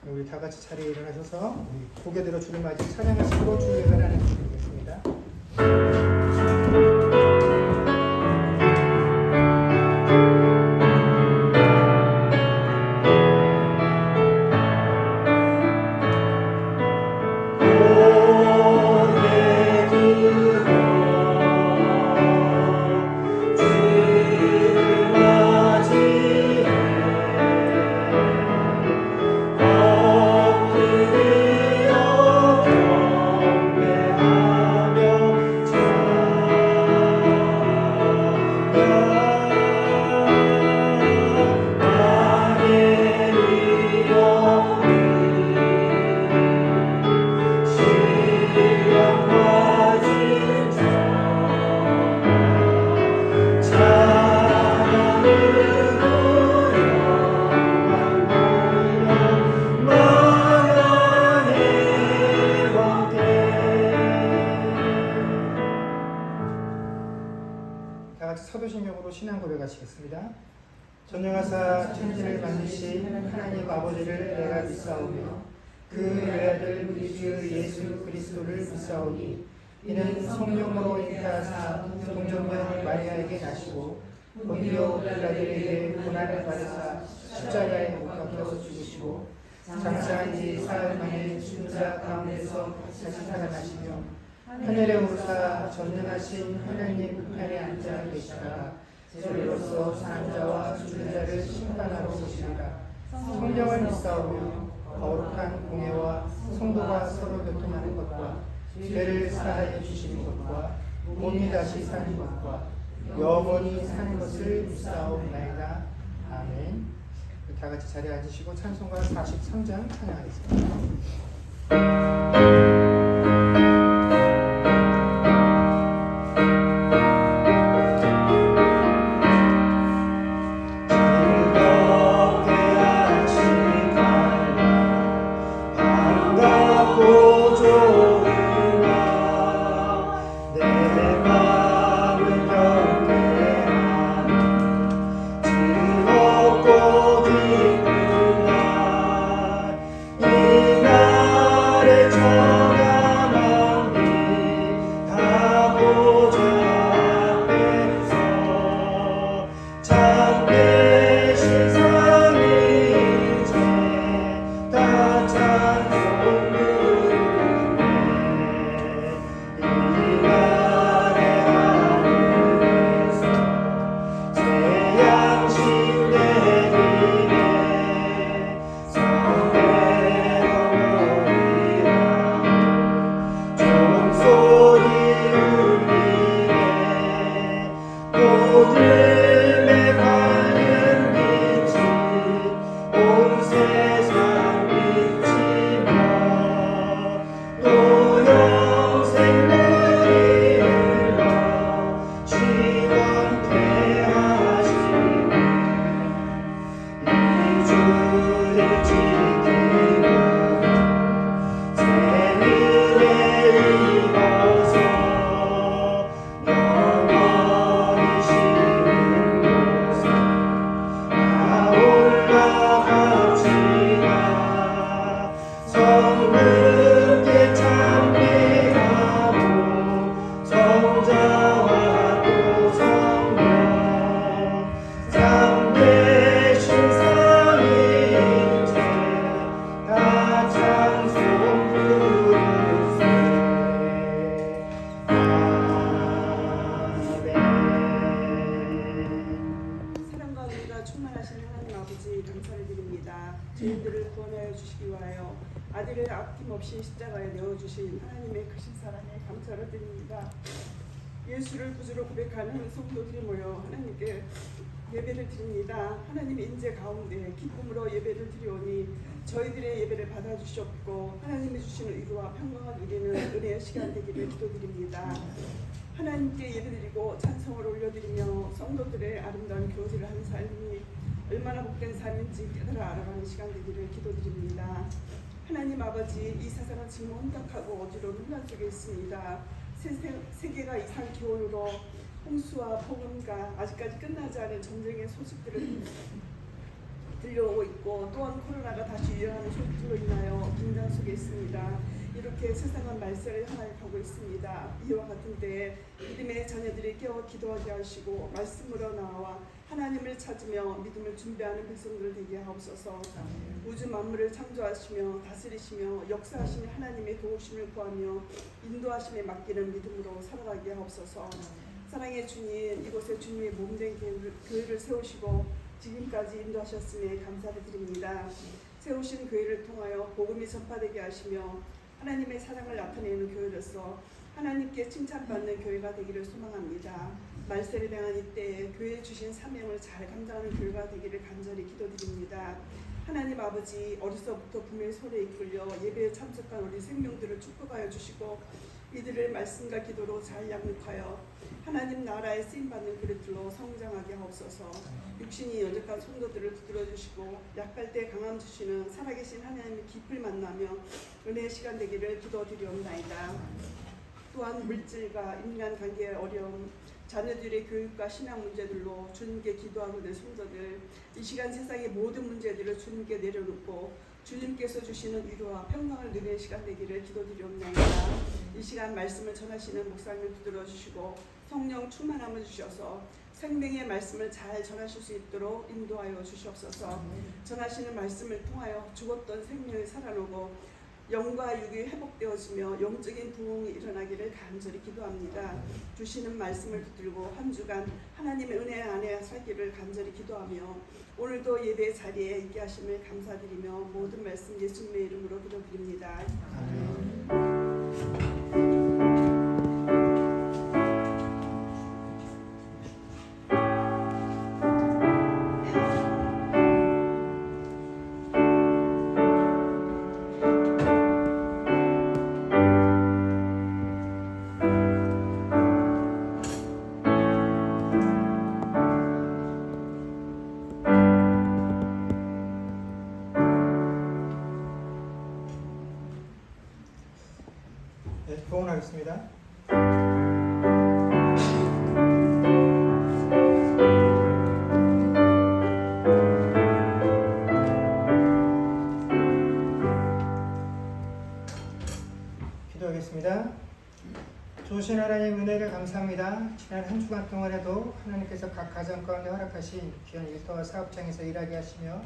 우리 다 같이 자리에 일어나셔서 고개 들어 주를 맞이 찬양하시고 주를 예배하는 주시겠습니다. 서도신경으로 신앙 고백하시겠습니다. 전능하사 천지를 만드신 하나님 아버지를 내가 믿사오며 그 외아들 우리 주 예수 그리스도를 믿사오니 이는 성령으로 잉태하사 동정녀 마리아에게 나시고 본디오 빌라들에게 고난을 받으사 십자가에 못 박혀 죽으시고 장사한 지 사흘 만에 죽은 자 가운데서 다시 살아나시며 하늘에 오르사 전능하신 하나님 우편에 앉아 계시다가 저리로서 사는 자와 죽은 자를 심판하러 오시리라. 성령을 믿사오며 거룩한 공예와 성도가 서로 교통하는 것과 죄를 사하여 주시는 것과 몸이 다시 사는 것과 영원히 사는 것을 믿사옵나이다. 아멘. 다 같이 자리에 앉으시고 찬송가 43장 찬양하겠습니다. 죄인들을 구원하여 주시기 위하여 아들을 아낌없이 십자가에 내어주신 하나님의 크신 사랑에 감사를 드립니다. 예수를 구주로 고백하는 성도들이 모여 하나님께 예배를 드립니다. 하나님의 인재 가운데 기쁨으로 예배를 드리오니 저희들의 예배를 받아주시옵고 하나님이 주시는 의로와 평강을 누리는 은혜의 시간 되기를 기도드립니다. 하나님께 예배드리고 찬송을 올려드리며 성도들의 아름다운 교제를 하는 삶이 얼마나 복된 삶인지 깨달아 알아가는 시간 되기를 기도드립니다. 하나님 아버지, 이 세상은 지금 혼탁하고 어지러운 혼란 속에 있습니다. 세계가 이상 기온으로 홍수와 폭염과 아직까지 끝나지 않은 전쟁의 소식들을 들려오고 있고 또한 코로나가 다시 유행하는 소식들로 인하여 긴장 속에 있습니다. 이렇게 세상은 말세를 향하여 가고 있습니다. 이와 같은 때에 믿음의 자녀들이 깨어 기도하게 하시고 말씀으로 나와 하나님을 찾으며 믿음을 준비하는 백성들 되게 하옵소서. 우주 만물을 창조하시며 다스리시며 역사하시는 하나님의 도우심을 구하며 인도하심에 맡기는 믿음으로 살아가게 하옵소서. 사랑의 주님, 이곳에 주님의 몸된 교회를 세우시고 지금까지 인도하셨음에 감사를 드립니다. 세우신 교회를 통하여 복음이 전파되게 하시며 하나님의 사랑을 나타내는 교회로서 하나님께 칭찬받는 교회가 되기를 소망합니다. 말세를 당한 이때에 교회에 주신 사명을 잘 감당하는 교회가 되기를 간절히 기도드립니다. 하나님 아버지, 어려서부터 부모의 손에 이끌려 예배에 참석한 우리 생명들을 축복하여 주시고 이들을 말씀과 기도로 잘 양육하여 하나님 나라에 쓰임받는 그릇들로 성장하게 하옵소서. 육신이 연약한 성도들을 붙들어 주시고 약할 때 강함 주시는 살아계신 하나님의 깊을 만나며 은혜의 시간 되기를 기도드리옵나이다. 또한 물질과 인간 관계의 어려움, 자녀들의 교육과 신앙 문제들로 주님께 기도하고 있는 성도들, 이 시간 세상의 모든 문제들을 주님께 내려놓고 주님께서 주시는 위로와 평강을 누리는 시간 되기를 기도드리옵나이다. 이 시간 말씀을 전하시는 목사님을 붙들어 주시고 성령 충만함을 주셔서 생명의 말씀을 잘 전하실 수 있도록 인도하여 주시옵소서. 전하시는 말씀을 통하여 죽었던 생명이 살아나고 영과 육이 회복되어지며 영적인 부흥이 일어나기를 간절히 기도합니다. 주시는 말씀을 붙들고 한 주간 하나님의 은혜 안에 살기를 간절히 기도하며 오늘도 예배 자리에 있게 하심을 감사드리며 모든 말씀 예수님의 이름으로 기도드립니다. 네, 부흥하겠습니다. 기도하겠습니다. 좋으신 하나님 은혜를 감사합니다. 지난 한 주간 동안에도 하나님께서 각 가정 가운데 허락하신 귀한 일터와 사업장에서 일하게 하시며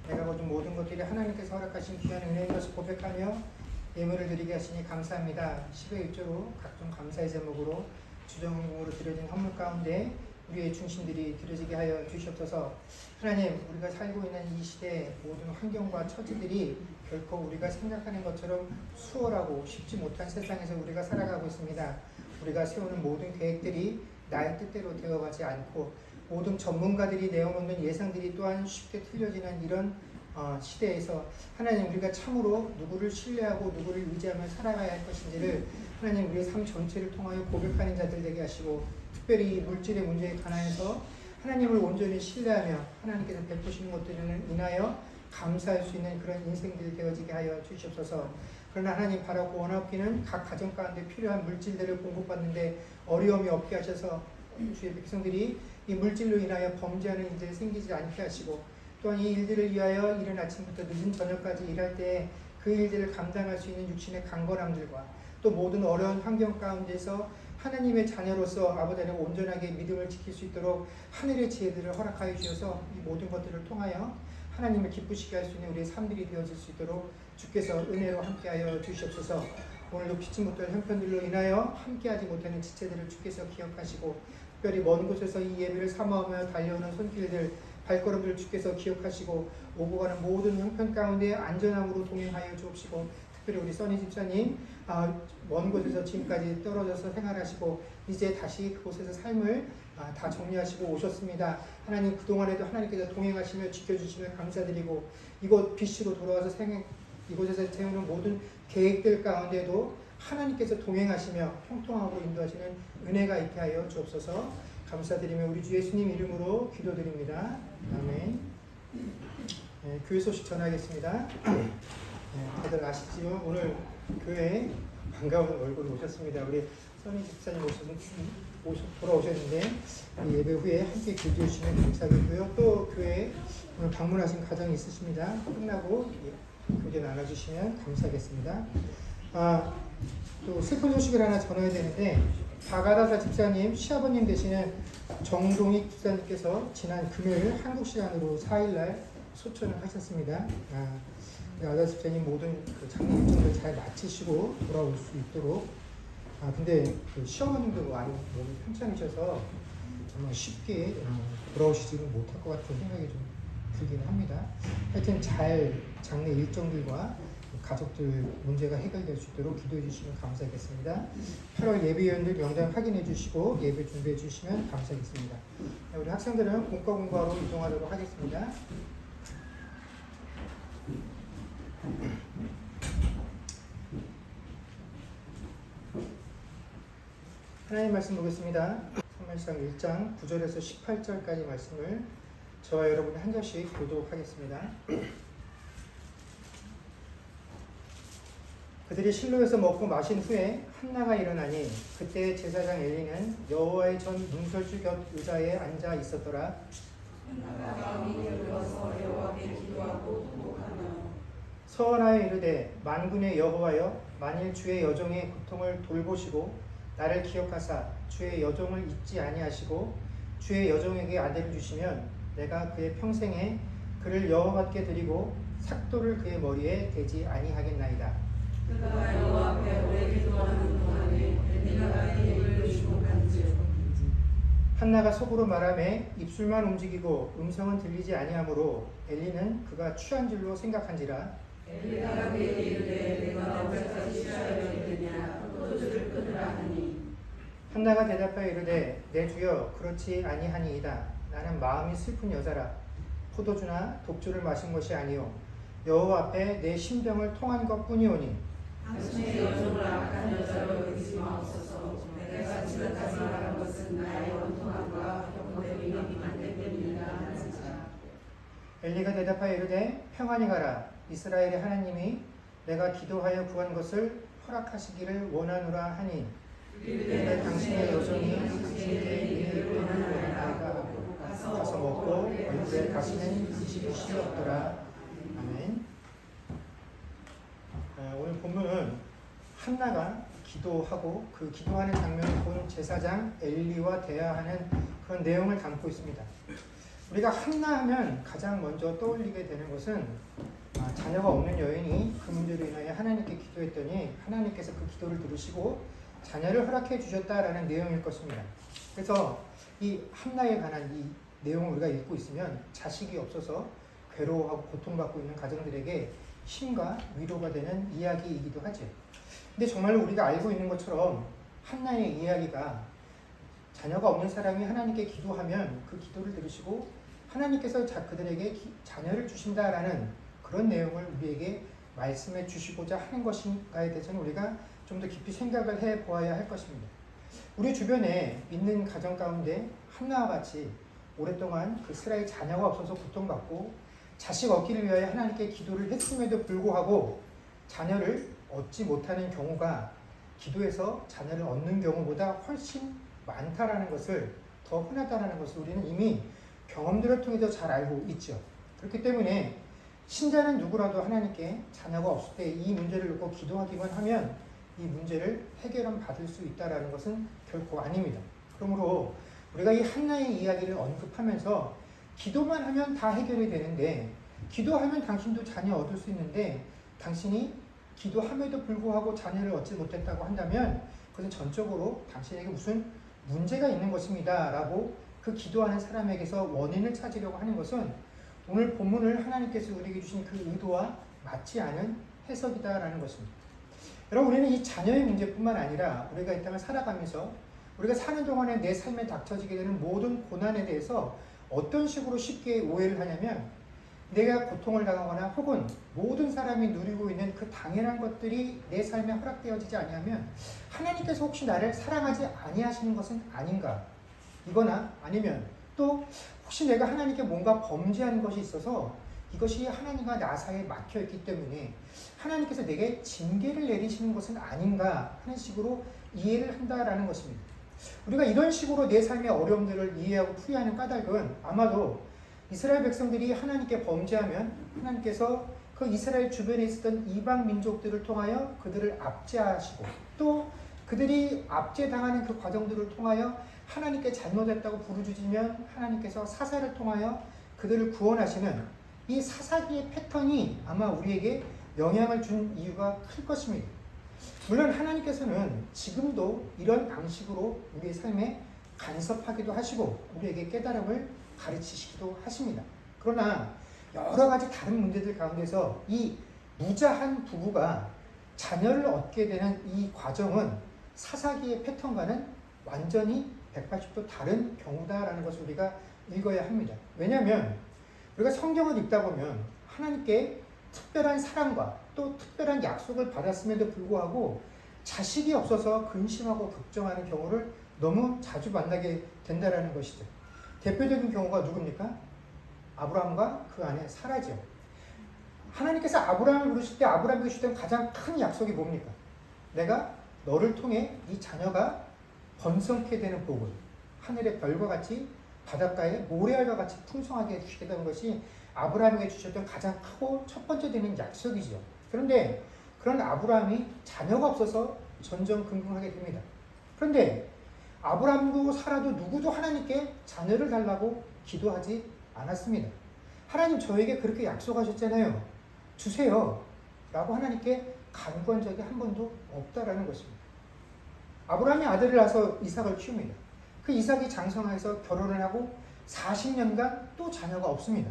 내가 거둔 모든 것들이 하나님께서 허락하신 귀한 은혜인 것을 고백하며 예물을 드리게 하시니 감사합니다. 10의 1조로 각종 감사의 제목으로 주정금으로 드려진 헌물 가운데 우리의 중심들이 드려지게 하여 주시옵소서. 하나님, 우리가 살고 있는 이 시대의 모든 환경과 처지들이 결코 우리가 생각하는 것처럼 수월하고 쉽지 못한 세상에서 우리가 살아가고 있습니다. 우리가 세우는 모든 계획들이 나의 뜻대로 되어가지 않고 모든 전문가들이 내어놓는 예상들이 또한 쉽게 틀려지는 이런 시대에서 하나님, 우리가 참으로 누구를 신뢰하고 누구를 의지하며 살아가야 할 것인지를 하나님, 우리의 삶 전체를 통하여 고백하는 자들 되게 하시고 특별히 물질의 문제에 관하여서 하나님을 온전히 신뢰하며 하나님께서 베푸시는 것들을 인하여 감사할 수 있는 그런 인생들이 되어지게 하여 주시옵소서. 그러나 하나님, 바라고 원하옵기는 각 가정 가운데 필요한 물질들을 공급받는데 어려움이 없게 하셔서 주의 백성들이 이 물질로 인하여 범죄하는 일들이 생기지 않게 하시고 또한 이 일들을 위하여 이른 아침부터 늦은 저녁까지 일할 때 그 일들을 감당할 수 있는 육신의 강건함들과 또 모든 어려운 환경 가운데서 하나님의 자녀로서 아버지 안에 온전하게 믿음을 지킬 수 있도록 하늘의 지혜들을 허락하여 주셔서 이 모든 것들을 통하여 하나님을 기쁘시게 할 수 있는 우리의 삶들이 되어질 수 있도록 주께서 은혜로 함께하여 주시옵소서. 오늘도 피치 못할 형편들로 인하여 함께하지 못하는 지체들을 주께서 기억하시고 특별히 먼 곳에서 이 예배를 사모하며 달려오는 손길들 발걸음들을 주께서 기억하시고 오고 가는 모든 형편 가운데 안전함으로 동행하여 주옵시고 특별히 우리 써니 집사님 먼 곳에서 지금까지 떨어져서 생활하시고 이제 다시 그곳에서 삶을 다 정리하시고 오셨습니다. 하나님, 그동안에도 하나님께서 동행하시며 지켜주시며 감사드리고 이곳 BC로 돌아와서 이곳에서 세우는 모든 계획들 가운데도 하나님께서 동행하시며 형통하고 인도하시는 은혜가 있게 하여 주옵소서. 감사드리며 우리 주 예수님 이름으로 기도드립니다. 아멘. 네, 교회 소식 전하겠습니다. 네, 다들 아시지요? 오늘 교회에 반가운 얼굴 오셨습니다. 우리 써니 집사님 돌아오셨는데 예배 후에 함께 기도해 주시면 감사하겠고요. 또 교회에 오늘 방문하신 가정이 있으십니다. 끝나고 교제 나눠주시면 감사하겠습니다. 또 슬픈 소식을 하나 전해야 되는데 박아다사 집사님 시아버님 되시는 정동익 집사님께서 지난 금요일 한국 시간으로 4일날 소천을 하셨습니다. 아다 집사님 모든 그 장례 일정을 잘 마치시고 돌아올 수 있도록. 근데 그 시어머님도 많이 몸이 편찮으셔서 정말 쉽게 돌아오시지는 못할 것 같은 생각이 좀 들긴 합니다. 하여튼 잘 장례 일정들과 가족들 문제가 해결될 수 있도록 기도해 주시면 감사하겠습니다. 8월 예비위원들 명단 확인해 주시고 예배 준비해 주시면 감사하겠습니다. 우리 학생들은 공과로 이동하도록 하겠습니다. 하나님 말씀 보겠습니다. 사무엘상 1장 9절에서 18절까지 말씀을 저와 여러분이 한 절씩 교독하겠습니다. 그들이 실로에서 먹고 마신 후에 한나가 일어나니 그때 제사장 엘리는 여호와의 전 문설주 곁 의자에 앉아 있었더라. 서원하여 이르되 만군의 여호와여 만일 주의 여종의 고통을 돌보시고 나를 기억하사 주의 여종을 잊지 아니하시고 주의 여종에게 아들을 주시면 내가 그의 평생에 그를 여호와께 드리고 삭도를 그의 머리에 대지 아니하겠나이다. 그가 여호와 앞에 오래 기도하는 동안에 엘리가 그의 입을 주목한즉 한나가 속으로 말하매 입술만 움직이고 음성은 들리지 아니하므로 엘리는 그가 취한 줄로 생각한지라. 엘리가 그에게 이르되 내가 언제까지 취하여 있느냐 포도주를 끊으라 하니 한나가 대답하여 이르되 내 주여 그렇지 아니하니이다. 나는 마음이 슬픈 여자라. 포도주나 독주를 마신 것이 아니요 여호와 앞에 내 심정을 통한 것뿐이오니 당신의 여종을 악한 여자로 여기지 마옵소서. 내가 지금까지 말한 것은 나의 원통함과 병거의 위험이 때문이라 하는지라. 엘리가 대답하여 이르되 평안히 가라. 이스라엘의 하나님이 내가 기도하여 구한 것을 허락하시기를 원하노라 하니 이르되 당신의 여종이 당신에게 이를 원하노라. 가서 먹고 얼굴에 가시는 지식이 쉬었더라. 아멘. 오늘 본문은 한나가 기도하고 그 기도하는 장면을 본 제사장 엘리와 대화하는 그런 내용을 담고 있습니다. 우리가 한나 하면 가장 먼저 떠올리게 되는 것은 자녀가 없는 여인이 그 문제로 인하여 하나님께 기도했더니 하나님께서 그 기도를 들으시고 자녀를 허락해 주셨다라는 내용일 것입니다. 그래서 이 한나에 관한 이 내용을 우리가 읽고 있으면 자식이 없어서 괴로워하고 고통받고 있는 가정들에게 힘과 위로가 되는 이야기이기도 하죠. 근데 정말 우리가 알고 있는 것처럼 한나의 이야기가 자녀가 없는 사람이 하나님께 기도하면 그 기도를 들으시고 하나님께서 그들에게 자녀를 주신다라는 그런 내용을 우리에게 말씀해 주시고자 하는 것인가에 대해서는 우리가 좀 더 깊이 생각을 해 보아야 할 것입니다. 우리 주변에 믿는 가정 가운데 한나와 같이 오랫동안 그 스라의 자녀가 없어서 고통받고 자식 얻기를 위하여 하나님께 기도를 했음에도 불구하고 자녀를 얻지 못하는 경우가 기도해서 자녀를 얻는 경우보다 훨씬 많다라는 것을, 더 흔하다라는 것을 우리는 이미 경험들을 통해서 잘 알고 있죠. 그렇기 때문에 신자는 누구라도 하나님께 자녀가 없을 때 이 문제를 놓고 기도하기만 하면 이 문제를 해결은 받을 수 있다는 것은 결코 아닙니다. 그러므로 우리가 이 한나의 이야기를 언급하면서 기도만 하면 다 해결이 되는데, 기도하면 당신도 자녀 얻을 수 있는데 당신이 기도함에도 불구하고 자녀를 얻지 못했다고 한다면 그것은 전적으로 당신에게 무슨 문제가 있는 것입니다 라고 그 기도하는 사람에게서 원인을 찾으려고 하는 것은 오늘 본문을 하나님께서 우리에게 주신 그 의도와 맞지 않은 해석이다라는 것입니다. 여러분, 우리는 이 자녀의 문제뿐만 아니라 우리가 이 땅을 살아가면서 우리가 사는 동안에 내 삶에 닥쳐지게 되는 모든 고난에 대해서 어떤 식으로 쉽게 오해를 하냐면, 내가 고통을 당하거나 혹은 모든 사람이 누리고 있는 그 당연한 것들이 내 삶에 허락되어지지 아니하면 하나님께서 혹시 나를 사랑하지 아니하시는 것은 아닌가, 이거나 아니면 또 혹시 내가 하나님께 뭔가 범죄한 것이 있어서 이것이 하나님과 나 사이에 막혀있기 때문에 하나님께서 내게 징계를 내리시는 것은 아닌가 하는 식으로 이해를 한다라는 것입니다. 우리가 이런 식으로 내 삶의 어려움들을 이해하고 풀이하는 까닭은 아마도 이스라엘 백성들이 하나님께 범죄하면 하나님께서 그 이스라엘 주변에 있었던 이방 민족들을 통하여 그들을 압제하시고 또 그들이 압제당하는 그 과정들을 통하여 하나님께 잘못했다고 부르짖으면 하나님께서 사사를 통하여 그들을 구원하시는 이 사사기의 패턴이 아마 우리에게 영향을 준 이유가 클 것입니다. 물론 하나님께서는 지금도 이런 방식으로 우리의 삶에 간섭하기도 하시고 우리에게 깨달음을 가르치시기도 하십니다. 그러나 여러 가지 다른 문제들 가운데서 이 무자한 부부가 자녀를 얻게 되는 이 과정은 사사기의 패턴과는 완전히 180도 다른 경우다라는 것을 우리가 읽어야 합니다. 왜냐하면 우리가 성경을 읽다 보면 하나님께 특별한 사랑과 또 특별한 약속을 받았음에도 불구하고 자식이 없어서 근심하고 걱정하는 경우를 너무 자주 만나게 된다는 것이죠. 대표적인 경우가 누굽니까? 아브라함과 그 아내 사라죠. 하나님께서 아브라함을 부르실 때 아브라함에게 주셨던 가장 큰 약속이 뭡니까? 내가 너를 통해 이 자녀가 번성케 되는 복을 하늘의 별과 같이 바닷가의 모래알과 같이 풍성하게 해주시겠다는 것이 아브라함에게 주셨던 가장 크고 첫 번째 되는 약속이죠. 그런데 그런 아브라함이 자녀가 없어서 전전긍긍하게 됩니다. 그런데 아브라함도 사라도 누구도 하나님께 자녀를 달라고 기도하지 않았습니다. 하나님 저에게 그렇게 약속하셨잖아요. 주세요. 라고 하나님께 간구한 적이 한 번도 없다라는 것입니다. 아브라함이 아들을 낳아서 이삭을 키웁니다. 그 이삭이 장성해서 결혼을 하고 40년간 또 자녀가 없습니다.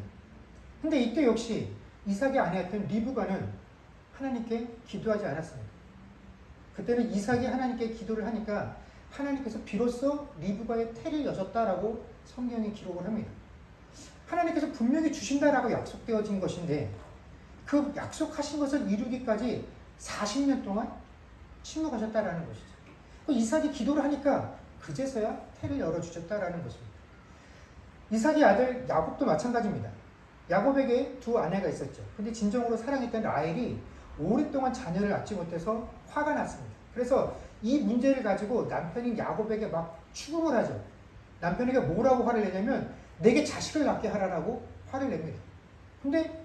근데 이때 역시 이삭의 아내였던 리브가는 하나님께 기도하지 않았습니다. 그때는 이삭이 하나님께 기도를 하니까 하나님께서 비로소 리브가의 태를 여셨다라고 성경이 기록을 합니다. 하나님께서 분명히 주신다라고 약속되어진 것인데 그 약속하신 것을 이루기까지 40년 동안 침묵하셨다라는 것이죠. 그 이삭이 기도를 하니까 그제서야 태를 열어주셨다라는 것입니다. 이삭의 아들 야곱도 마찬가지입니다. 야곱에게 두 아내가 있었죠. 근데 진정으로 사랑했던 라헬이 오랫동안 자녀를 낳지 못해서 화가 났습니다. 그래서 이 문제를 가지고 남편인 야곱에게 막 추궁을 하죠. 남편에게 뭐라고 화를 내냐면 내게 자식을 낳게 하라라고 화를 냅니다. 근데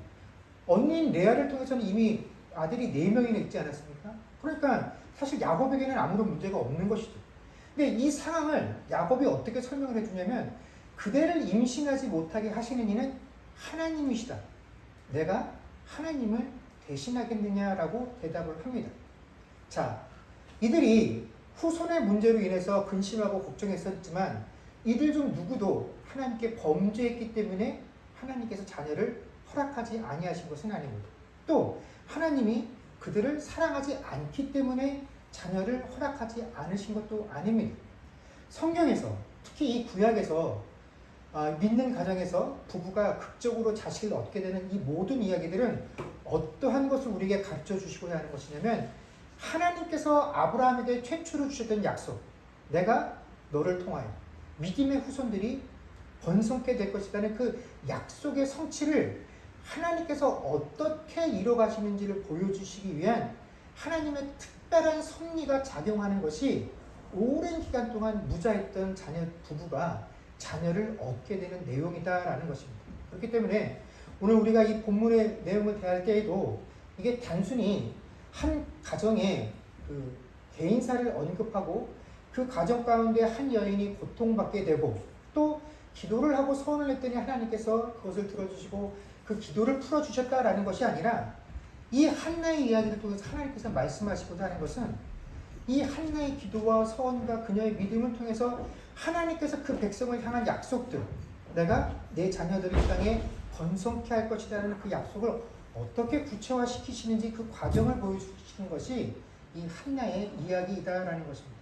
언니인 레아를 통해서는 이미 아들이 4명이나 있지 않았습니까? 그러니까 사실 야곱에게는 아무런 문제가 없는 것이죠. 근데 이 상황을 야곱이 어떻게 설명을 해주냐면 그대를 임신하지 못하게 하시는 이는 하나님이시다. 내가 하나님을 대신하겠느냐라고 대답을 합니다. 자, 이들이 후손의 문제로 인해서 근심하고 걱정했었지만 이들 중 누구도 하나님께 범죄했기 때문에 하나님께서 자녀를 허락하지 아니하신 것은 아닙니다. 또 하나님이 그들을 사랑하지 않기 때문에 자녀를 허락하지 않으신 것도 아닙니다. 성경에서 특히 이 구약에서 믿는 가정에서 부부가 극적으로 자식을 얻게 되는 이 모든 이야기들은 어떠한 것을 우리에게 가르쳐 주시고자 하는 것이냐면 하나님께서 아브라함에게 최초로 주셨던 약속, 내가 너를 통하여 믿음의 후손들이 번성케 될 것이라는 그 약속의 성취를 하나님께서 어떻게 이뤄가시는지를 보여주시기 위한 하나님의 특별한 섭리가 작용하는 것이 오랜 기간 동안 무자했던 자녀 부부가 자녀를 얻게 되는 내용이다라는 것입니다. 그렇기 때문에 오늘 우리가 이 본문의 내용을 대할 때에도 이게 단순히 한 가정의 그 개인사를 언급하고 그 가정 가운데 한 여인이 고통받게 되고 또 기도를 하고 소원을 냈더니 하나님께서 그것을 들어주시고 그 기도를 풀어주셨다라는 것이 아니라 이 한나의 이야기를 통해서 하나님께서 말씀하시고자 하는 것은 이 한나의 기도와 소원과 그녀의 믿음을 통해서 하나님께서 그 백성을 향한 약속들, 내가 내 자녀들을 이 땅에 번성케 할 것이라는 그 약속을 어떻게 구체화시키시는지 그 과정을 보여주시는 것이 이 한나의 이야기이다라는 것입니다.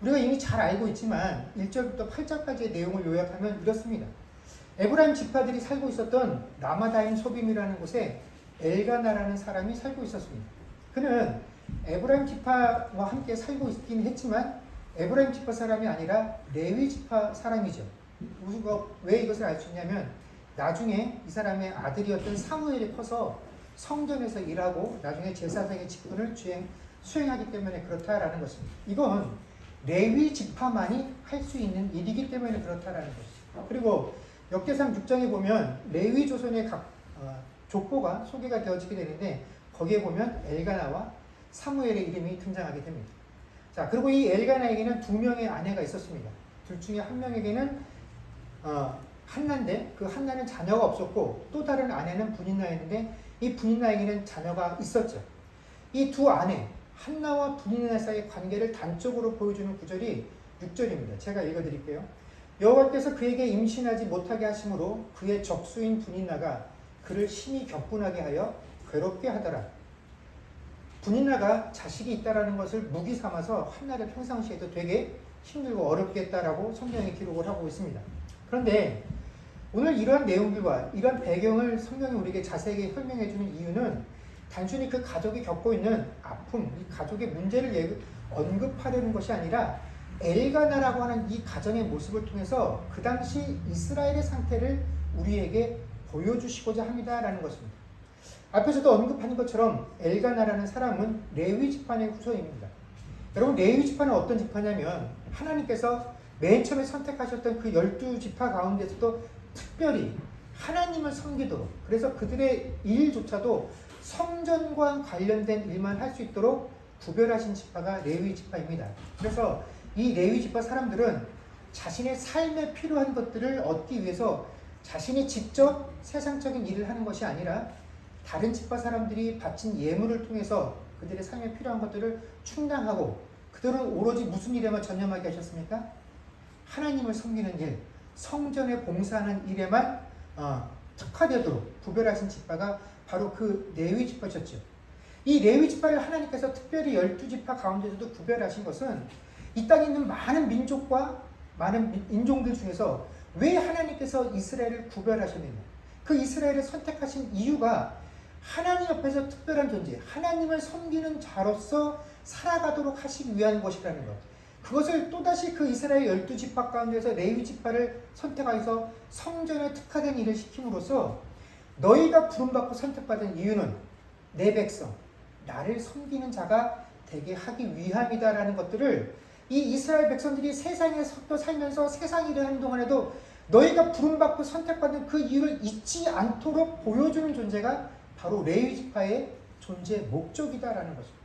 우리가 이미 잘 알고 있지만 1절부터 8절까지의 내용을 요약하면 이렇습니다. 에브라임 지파들이 살고 있었던 라마다임 소빔이라는 곳에 엘가나라는 사람이 살고 있었습니다. 그는 에브라임 지파와 함께 살고 있긴 했지만 에브라임 지파 사람이 아니라 레위 지파 사람이죠. 우리가 왜 이것을 알 수 있냐면 나중에 이 사람의 아들이었던 사무엘이 커서 성전에서 일하고 나중에 제사장의 직분을 수행하기 때문에 그렇다라는 것입니다. 이건 레위 지파만이 할 수 있는 일이기 때문에 그렇다라는 것이죠. 그리고 역대상 6장에 보면 레위 조선의 각 족보가 소개가 되어지게 되는데 거기에 보면 엘가나와 사무엘의 이름이 등장하게 됩니다. 자, 그리고 이 엘가나에게는 2명의 아내가 있었습니다. 둘 중에 한 명에게는 한나인데 그 한나는 자녀가 없었고 또 다른 아내는 분인나였는데 이 분인나에게는 자녀가 있었죠. 이 두 아내 한나와 분인나 사이의 관계를 단적으로 보여주는 구절이 6절입니다. 제가 읽어드릴게요. 여호와께서 그에게 임신하지 못하게 하심으로 그의 적수인 분인나가 그를 심히 격분하게 하여 괴롭게 하더라. 분인나가 자식이 있다라는 것을 무기 삼아서 한나를 평상시에도 되게 힘들고 어렵게 했다라고 성경에 기록을 하고 있습니다. 그런데 오늘 이러한 내용들과 이러한 배경을 성경이 우리에게 자세하게 설명해 주는 이유는 단순히 그 가족이 겪고 있는 아픔, 이 가족의 문제를 언급하려는 것이 아니라 엘가나라고 하는 이 가정의 모습을 통해서 그 당시 이스라엘의 상태를 우리에게 보여주시고자 합니다라는 것입니다. 앞에서도 언급한 것처럼 엘가나라는 사람은 레위 지파의 후손입니다. 여러분, 레위 지파는 어떤 지파냐면 하나님께서 맨 처음에 선택하셨던 그 12지파 가운데서도 특별히 하나님을 섬기도록, 그래서 그들의 일조차도 성전과 관련된 일만 할 수 있도록 구별하신 지파가 레위 지파입니다. 그래서 이 레위 지파 사람들은 자신의 삶에 필요한 것들을 얻기 위해서 자신이 직접 세상적인 일을 하는 것이 아니라 다른 지파 사람들이 바친 예물을 통해서 그들의 삶에 필요한 것들을 충당하고, 그들은 오로지 무슨 일에만 전념하게 하셨습니까? 하나님을 섬기는 일, 성전에 봉사하는 일에만 특화되도록 구별하신 지파가 바로 그 레위 지파셨죠. 이 레위 지파를 하나님께서 특별히 12지파 가운데서도 구별하신 것은 이 땅에 있는 많은 민족과 많은 인종들 중에서 왜 하나님께서 이스라엘을 구별하셨느냐, 그 이스라엘을 선택하신 이유가 하나님 옆에서 특별한 존재, 하나님을 섬기는 자로서 살아가도록 하시기 위한 것이라는 것. 그것을 또다시 그 이스라엘 12지파 가운데서 레위 지파를 선택하여서 성전에 특화된 일을 시킴으로써 너희가 부름받고 선택받은 이유는 내 백성, 나를 섬기는 자가 되게 하기 위함이다라는 것들을 이 이스라엘 백성들이 세상에 또 살면서 세상 일을 하는 동안에도 너희가 부름받고 선택받은 그 이유를 잊지 않도록 보여주는 존재가 바로 레위 지파의 존재 목적이다라는 것입니다.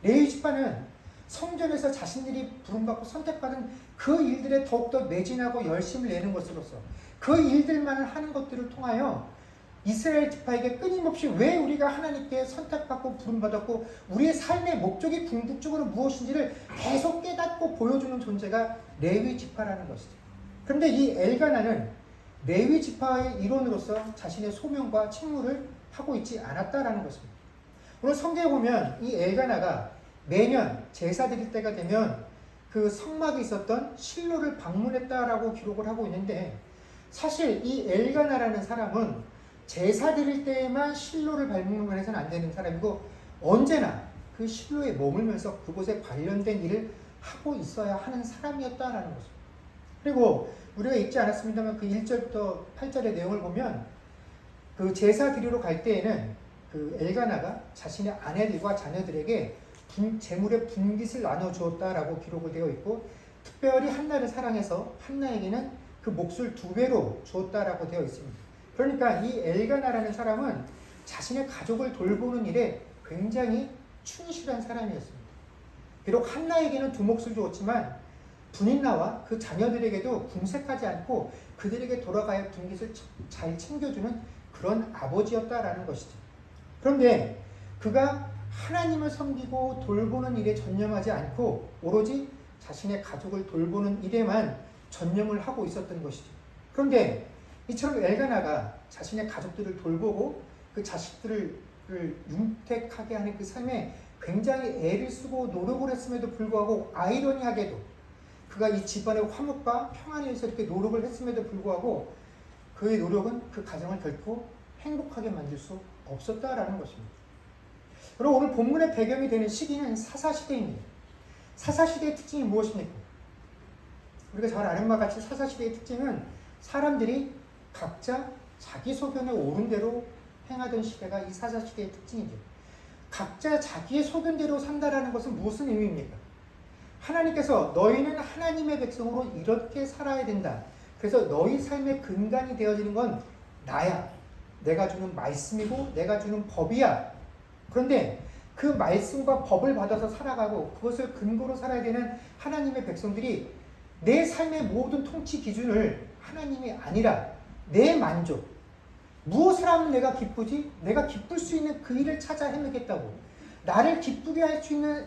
레위 지파는 성전에서 자신들이 부름받고 선택받은 그 일들에 더욱더 매진하고 열심을 내는 것으로서 그 일들만을 하는 것들을 통하여 이스라엘 지파에게 끊임없이 왜 우리가 하나님께 선택받고 부름받았고 우리의 삶의 목적이 궁극적으로 무엇인지를 계속 깨닫고 보여주는 존재가 레위 지파라는 것이죠. 그런데 이 엘가나는 레위 지파의 일원으로서 자신의 소명과 책무를 하고 있지 않았다라는 것입니다. 오늘 성경에 보면 이 엘가나가 매년 제사 드릴 때가 되면 그 성막에 있었던 실로를 방문했다라고 기록을 하고 있는데, 사실 이 엘가나라는 사람은 제사 드릴 때에만 실로를 방문을 해서는 안 되는 사람이고 언제나 그 실로에 머물면서 그곳에 관련된 일을 하고 있어야 하는 사람이었다라는 것입니다. 그리고 우리가 읽지 않았습니다만 그 1절부터 8절의 내용을 보면 그 제사 드리러 갈 때에는 그 엘가나가 자신의 아내들과 자녀들에게 재물의 분깃을 나눠주었다라고 기록을 되어 있고, 특별히 한나를 사랑해서 한나에게는 그 몫을 2배로 주었다라고 되어 있습니다. 그러니까 이 엘가나라는 사람은 자신의 가족을 돌보는 일에 굉장히 충실한 사람이었습니다. 비록 한나에게는 2몫을 주었지만 분인나와 그 자녀들에게도 궁색하지 않고 그들에게 돌아가야 할 분깃을 잘 챙겨주는 그런 아버지였다라는 것이죠. 그런데 그가 하나님을 섬기고 돌보는 일에 전념하지 않고 오로지 자신의 가족을 돌보는 일에만 전념을 하고 있었던 것이죠. 그런데 이처럼 엘가나가 자신의 가족들을 돌보고 그 자식들을 윤택하게 하는 그 삶에 굉장히 애를 쓰고 노력을 했음에도 불구하고, 아이러니하게도 그가 이 집안의 화목과 평안을 위해서 이렇게 노력을 했음에도 불구하고 그의 노력은 그 가정을 결코 행복하게 만들 수 없었다라는 것입니다. 그리고 오늘 본문의 배경이 되는 시기는 사사시대입니다. 사사시대의 특징이 무엇입니까? 우리가 잘 아는 바와 같이 사사시대의 특징은 사람들이 각자 자기 소견에 옳은 대로 행하던 시대가 이 사사시대의 특징이죠. 각자 자기의 소견대로 산다라는 것은 무슨 의미입니까? 하나님께서 너희는 하나님의 백성으로 이렇게 살아야 된다. 그래서 너희 삶의 근간이 되어지는 건 나야. 내가 주는 말씀이고 내가 주는 법이야. 그런데 그 말씀과 법을 받아서 살아가고 그것을 근거로 살아야 되는 하나님의 백성들이 내 삶의 모든 통치 기준을 하나님이 아니라 내 만족, 무엇을 하면 내가 기쁘지? 내가 기쁠 수 있는 그 일을 찾아 헤매겠다고. 나를 기쁘게 할 수 있는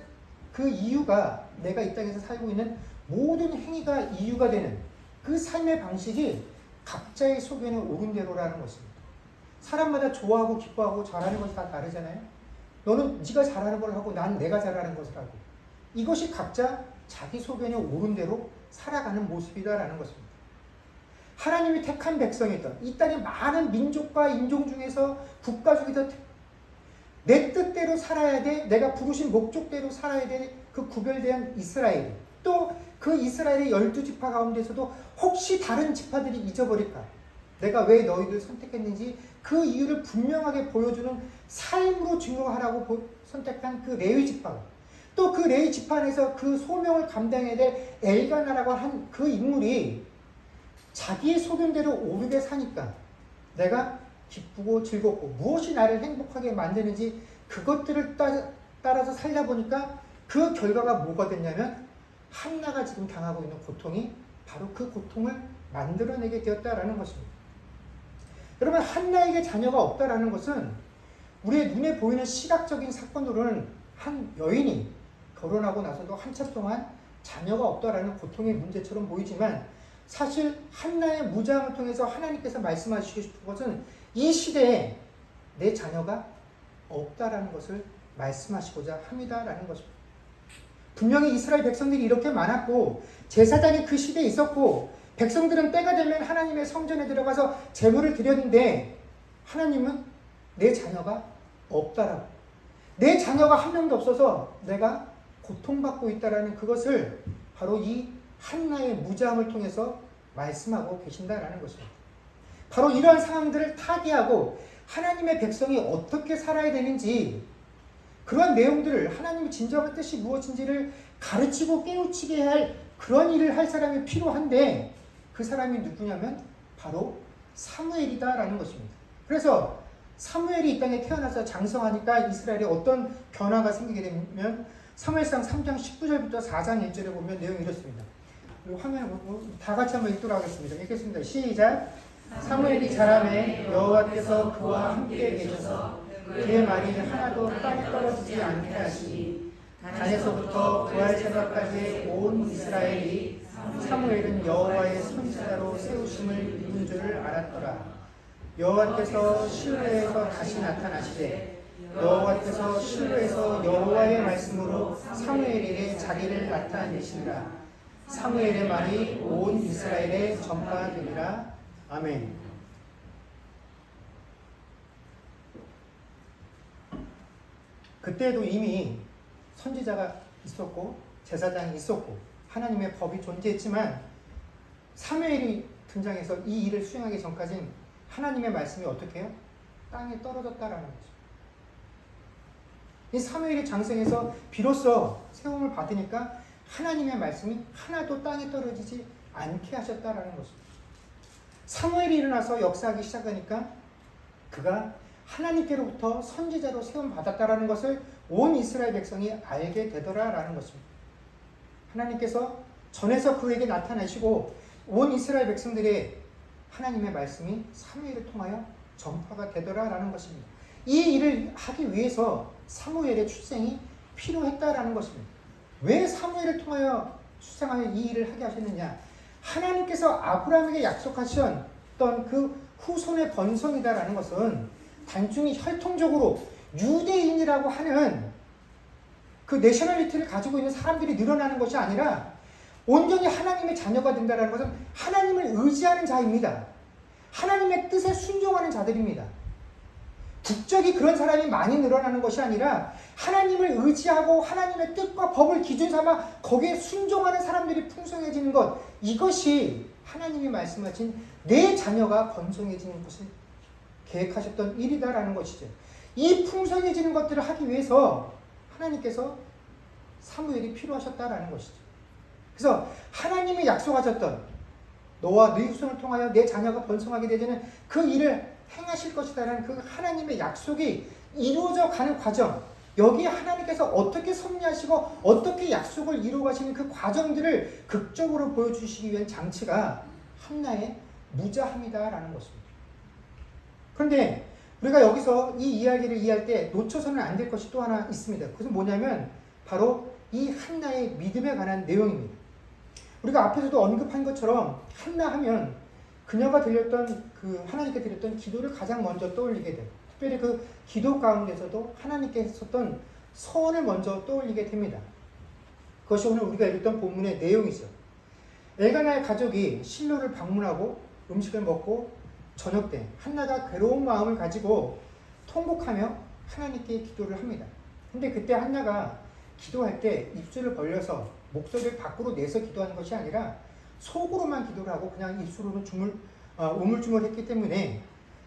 그 이유가 내가 이 땅에서 살고 있는 모든 행위가 이유가 되는 그 삶의 방식이 각자의 소견에 옳은 대로라는 것입니다. 사람마다 좋아하고 기뻐하고 잘하는 것이 다 다르잖아요. 너는 네가 잘하는 걸 하고 난 내가 잘하는 것을 하고. 이것이 각자 자기 소견에 옳은 대로 살아가는 모습이다라는 것입니다. 하나님이 택한 백성이던 이 땅의 많은 민족과 인종 중에서 국가 중에서 내 뜻대로 살아야 돼, 내가 부르신 목적대로 살아야 돼, 그 구별된 이스라엘, 또 그 이스라엘의 12지파 가운데서도 혹시 다른 지파들이 잊어버릴까, 내가 왜 너희들 선택했는지 그 이유를 분명하게 보여주는 삶으로 증거하라고 선택한 그 레위 지파, 또 그 레위 지파 안에서 그 소명을 감당해야 될 엘가나라고 한 그 인물이 자기의 소견대로 옳게 사니까 내가 기쁘고 즐겁고 무엇이 나를 행복하게 만드는지 그것들을 따라서 살다 보니까 그 결과가 뭐가 됐냐면 한나가 지금 당하고 있는 고통이 바로 그 고통을 만들어내게 되었다라는 것입니다. 여러분, 한나에게 자녀가 없다라는 것은 우리의 눈에 보이는 시각적인 사건으로는 한 여인이 결혼하고 나서도 한참 동안 자녀가 없다라는 고통의 문제처럼 보이지만 사실 한나의 무장을 통해서 하나님께서 말씀하시고 싶은 것은 이 시대에 내 자녀가 없다라는 것을 말씀하시고자 합니다라는 것입니다. 분명히 이스라엘 백성들이 이렇게 많았고 제사장이 그 시대에 있었고 백성들은 때가 되면 하나님의 성전에 들어가서 제물을 드렸는데 하나님은 내 자녀가 없다라고, 내 자녀가 한 명도 없어서 내가 고통받고 있다라는 그것을 바로 이 한나의 무장을 통해서 말씀하고 계신다라는 것입니다. 바로 이러한 상황들을 타개하고 하나님의 백성이 어떻게 살아야 되는지, 그러한 내용들을 하나님의 진정한 뜻이 무엇인지를 가르치고 깨우치게 할 그런 일을 할 사람이 필요한데 그 사람이 누구냐면 바로 사무엘이다라는 것입니다. 그래서 사무엘이 이 땅에 태어나서 장성하니까 이스라엘에 어떤 변화가 생기게 되면 사무엘상 3장 19절부터 4장 1절에 보면 내용이 이렇습니다. 화면을 보고 다 같이 한번 읽도록 하겠습니다. 읽겠습니다. 시작. 사무엘이 자라매 여호와께서 그와 함께 계셔서 그의 말이 하나도 땅에 떨어지지 않게 하시니 단에서부터 부활세바까지 온 이스라엘이 사무엘은 여호와의 선지자로 세우심을 입은 줄을 알았더라. 여호와께서 실로에서 다시 나타나시되 여호와께서 실로에서 여호와의 말씀으로 사무엘에게 자기를 나타내시니라. 사무엘의 말이 온 이스라엘에 전파되리라. 아멘. 그때도 이미 선지자가 있었고 제사장이 있었고 하나님의 법이 존재했지만 사무엘이 등장해서 이 일을 수행하기 전까지는 하나님의 말씀이 어떻게 해요? 땅에 떨어졌다라는 거죠. 이 사무엘이 장성해서 비로소 세움을 받으니까 하나님의 말씀이 하나도 땅에 떨어지지 않게 하셨다라는 것입니다. 사무엘이 일어나서 역사하기 시작하니까 그가 하나님께로부터 선지자로 세움 받았다라는 것을 온 이스라엘 백성이 알게 되더라라는 것입니다. 하나님께서 전에서 그에게 나타나시고 온 이스라엘 백성들의 하나님의 말씀이 사무엘을 통하여 전파가 되더라라는 것입니다. 이 일을 하기 위해서 사무엘의 출생이 필요했다라는 것입니다. 왜 사무엘을 통하여 출생하여 이 일을 하게 하셨느냐? 하나님께서 아브라함에게 약속하셨던 그 후손의 번성이다라는 것은 단순히 혈통적으로 유대인이라고 하는 그 내셔널리티를 가지고 있는 사람들이 늘어나는 것이 아니라 온전히 하나님의 자녀가 된다는 것은 하나님을 의지하는 자입니다. 하나님의 뜻에 순종하는 자들입니다. 국적이 그런 사람이 많이 늘어나는 것이 아니라 하나님을 의지하고 하나님의 뜻과 법을 기준 삼아 거기에 순종하는 사람들이 풍성해지는 것, 이것이 하나님이 말씀하신 내 자녀가 번성해지는 것을 계획하셨던 일이다라는 것이죠. 이 풍성해지는 것들을 하기 위해서 하나님께서 사무엘이 필요하셨다라는 것이죠. 그래서 하나님이 약속하셨던 너와 네 후손을 통하여 내 자녀가 번성하게 되는 그 일을 행하실 것이다라는 그 하나님의 약속이 이루어져 가는 과정, 여기에 하나님께서 어떻게 섭리하시고 어떻게 약속을 이루어 가시는 그 과정들을 극적으로 보여주시기 위한 장치가 한나의 무자함이다라는 것입니다. 그런데 우리가 여기서 이 이야기를 이해할 때 놓쳐서는 안 될 것이 또 하나 있습니다. 그것은 뭐냐면 바로 이 한나의 믿음에 관한 내용입니다. 우리가 앞에서도 언급한 것처럼 한나 하면 그녀가 드렸던 그 하나님께 드렸던 기도를 가장 먼저 떠올리게 돼요. 특별히 그 기도 가운데서도 하나님께 했었던 서원을 먼저 떠올리게 됩니다. 그것이 오늘 우리가 읽었던 본문의 내용이죠. 엘가나의 가족이 실로를 방문하고 음식을 먹고 저녁 때 한나가 괴로운 마음을 가지고 통곡하며 하나님께 기도를 합니다. 근데 그때 한나가 기도할 때 입술을 벌려서 목소리를 밖으로 내서 기도하는 것이 아니라 속으로만 기도를 하고 그냥 입술로는 우물쭈물했기 때문에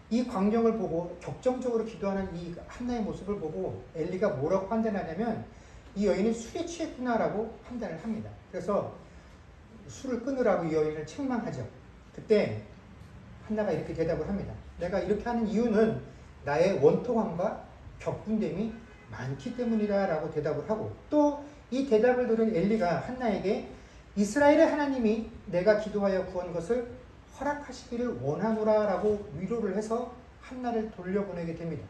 이 광경을 보고 격정적으로 기도하는 이 한나의 모습을 보고 엘리가 뭐라고 판단하냐면 이 여인은 술에 취했구나라고 판단을 합니다. 그래서 술을 끊으라고 이 여인을 책망하죠. 그때 한나가 이렇게 대답을 합니다. 내가 이렇게 하는 이유는 나의 원통함과 격분됨이 많기 때문이다 라고 대답을 하고, 또 이 대답을 들은 엘리가 한나에게 이스라엘의 하나님이 내가 기도하여 구한 것을 허락하시기를 원하노라 라고 위로를 해서 한나를 돌려보내게 됩니다.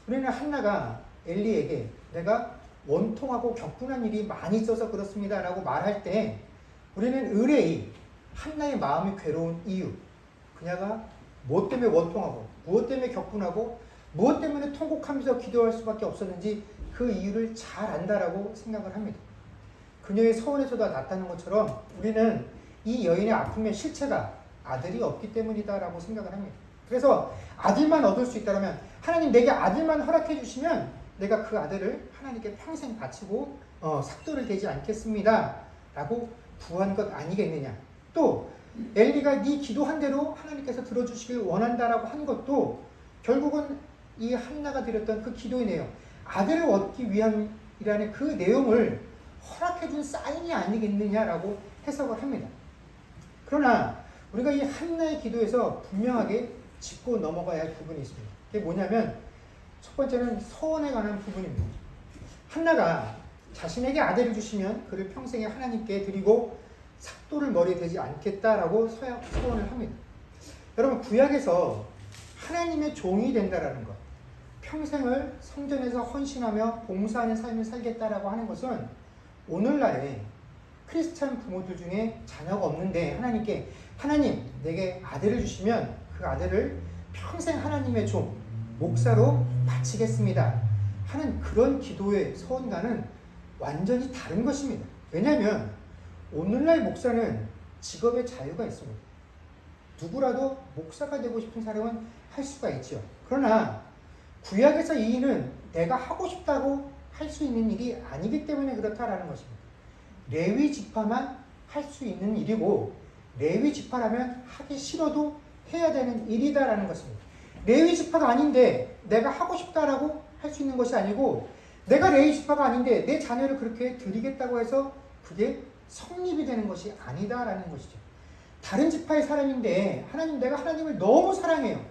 우리는 한나가 엘리에게 내가 원통하고 격분한 일이 많이 있어서 그렇습니다 라고 말할 때 우리는 의뢰이 한나의 마음이 괴로운 이유, 그녀가 무엇 때문에 원통하고 무엇 때문에 격분하고 무엇 때문에 통곡하면서 기도할 수밖에 없었는지 그 이유를 잘 안다라고 생각을 합니다. 그녀의 서원에서도 나타난 것처럼 우리는 이 여인의 아픔의 실체가 아들이 없기 때문이다라고 생각을 합니다. 그래서 아들만 얻을 수 있다면 하나님 내게 아들만 허락해 주시면 내가 그 아들을 하나님께 평생 바치고 삭도를 대지 않겠습니다 라고 구한 것 아니겠느냐. 또 엘리가 네 기도한 대로 하나님께서 들어주시길 원한다라고 한 것도 결국은 이 한나가 드렸던 그 기도의 내용, 아들을 얻기 위함이라는 그 내용을 허락해준 사인이 아니겠느냐라고 해석을 합니다. 그러나 우리가 이 한나의 기도에서 분명하게 짚고 넘어가야 할 부분이 있습니다. 그게 뭐냐면 첫 번째는 서원에 관한 부분입니다. 한나가 자신에게 아들을 주시면 그를 평생에 하나님께 드리고 삭도를 머리에 대지 않겠다라고 서원을 합니다. 여러분, 구약에서 하나님의 종이 된다라는 것, 평생을 성전에서 헌신하며 봉사하는 삶을 살겠다라고 하는 것은 오늘날에 크리스찬 부모들 중에 자녀가 없는데 하나님께 하나님 내게 아들을 주시면 그 아들을 평생 하나님의 종, 목사로 바치겠습니다 하는 그런 기도의 서원과는 완전히 다른 것입니다. 왜냐하면 오늘날 목사는 직업의 자유가 있습니다. 누구라도 목사가 되고 싶은 사람은 할 수가 있죠. 그러나 구약에서 이 일은 내가 하고 싶다고 할 수 있는 일이 아니기 때문에 그렇다라는 것입니다. 레위 지파만 할 수 있는 일이고 레위 지파라면 하기 싫어도 해야 되는 일이다라는 것입니다. 레위 지파가 아닌데 내가 하고 싶다라고 할 수 있는 것이 아니고 내가 레위 지파가 아닌데 내 자녀를 그렇게 드리겠다고 해서 그게 성립이 되는 것이 아니다라는 것이죠. 다른 지파의 사람인데 하나님 내가 하나님을 너무 사랑해요.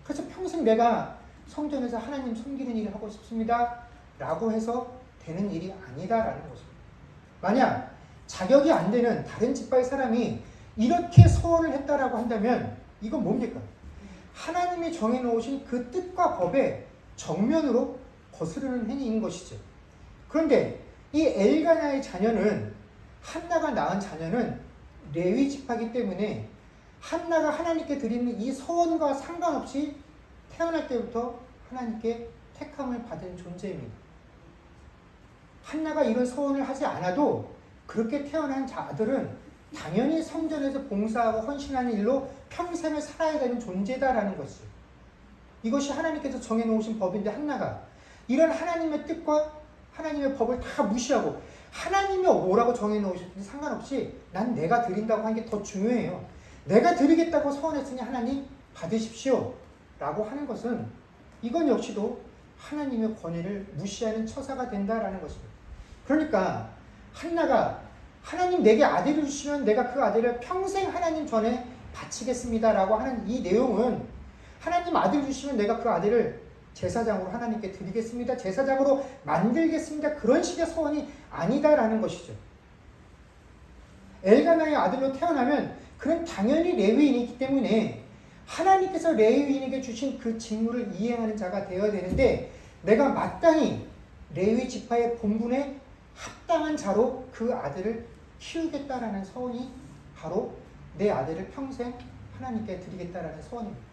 그래서 평생 내가 성전에서 하나님 섬기는 일을 하고 싶습니다 라고 해서 되는 일이 아니다라는 것입니다. 만약 자격이 안 되는 다른 지파의 사람이 이렇게 서원을 했다라고 한다면 이건 뭡니까? 하나님이 정해놓으신 그 뜻과 법에 정면으로 거스르는 행위인 것이죠. 그런데 이 엘가나의 자녀는, 한나가 낳은 자녀는 레위 지파이기 때문에 한나가 하나님께 드리는 이 서원과 상관없이 태어날 때부터 하나님께 택함을 받은 존재입니다. 한나가 이런 서원을 하지 않아도 그렇게 태어난 자들은 당연히 성전에서 봉사하고 헌신하는 일로 평생을 살아야 되는 존재다라는 것이죠. 이것이 하나님께서 정해놓으신 법인데 한나가 이런 하나님의 뜻과 하나님의 법을 다 무시하고 하나님이 뭐라고 정해놓으셨든지 상관없이 난 내가 드린다고 하는 게 더 중요해요. 내가 드리겠다고 서원했으니 하나님 받으십시오 라고 하는 것은 이건 역시도 하나님의 권위를 무시하는 처사가 된다라는 것입니다. 그러니까 한나가 하나님 내게 아들을 주시면 내가 그 아들을 평생 하나님 전에 바치겠습니다 라고 하는 이 내용은 하나님 아들 주시면 내가 그 아들을 제사장으로 하나님께 드리겠습니다. 제사장으로 만들겠습니다. 그런 식의 서원이 아니다라는 것이죠. 엘가나의 아들로 태어나면 그는 당연히 레위인이기 때문에 하나님께서 레위인에게 주신 그 직무를 이행하는 자가 되어야 되는데 내가 마땅히 레위 지파의 본분에 합당한 자로 그 아들을 키우겠다라는 서원이 바로 내 아들을 평생 하나님께 드리겠다라는 서원입니다.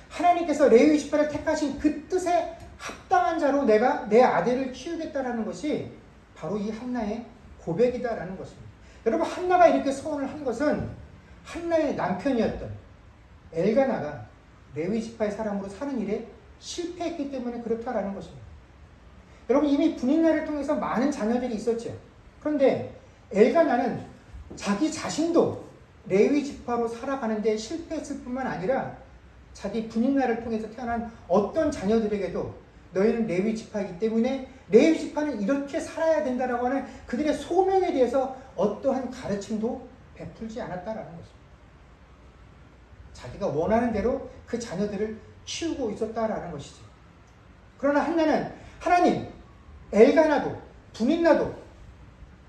하나님께서 레위 지파를 택하신 그 뜻에 합당한 자로 내가 내 아들을 키우겠다라는 것이 바로 이 한나의 고백이다라는 것입니다. 여러분 한나가 이렇게 서원을 한 것은 한나의 남편이었던 엘가나가 레위 지파의 사람으로 사는 일에 실패했기 때문에 그렇다라는 것입니다. 여러분 이미 분인날을 통해서 많은 자녀들이 있었죠. 그런데 엘가나는 자기 자신도 레위 지파로 살아가는데 실패했을 뿐만 아니라 자기 분인날을 통해서 태어난 어떤 자녀들에게도 너희는 레위 지파이기 때문에 레위 지파는 이렇게 살아야 된다라고 하는 그들의 소명에 대해서 어떠한 가르침도 베풀지 않았다라는 것입니다. 자기가 원하는 대로 그 자녀들을 키우고 있었다라는 것이죠. 그러나 한나는 하나님, 엘가나도 분인나도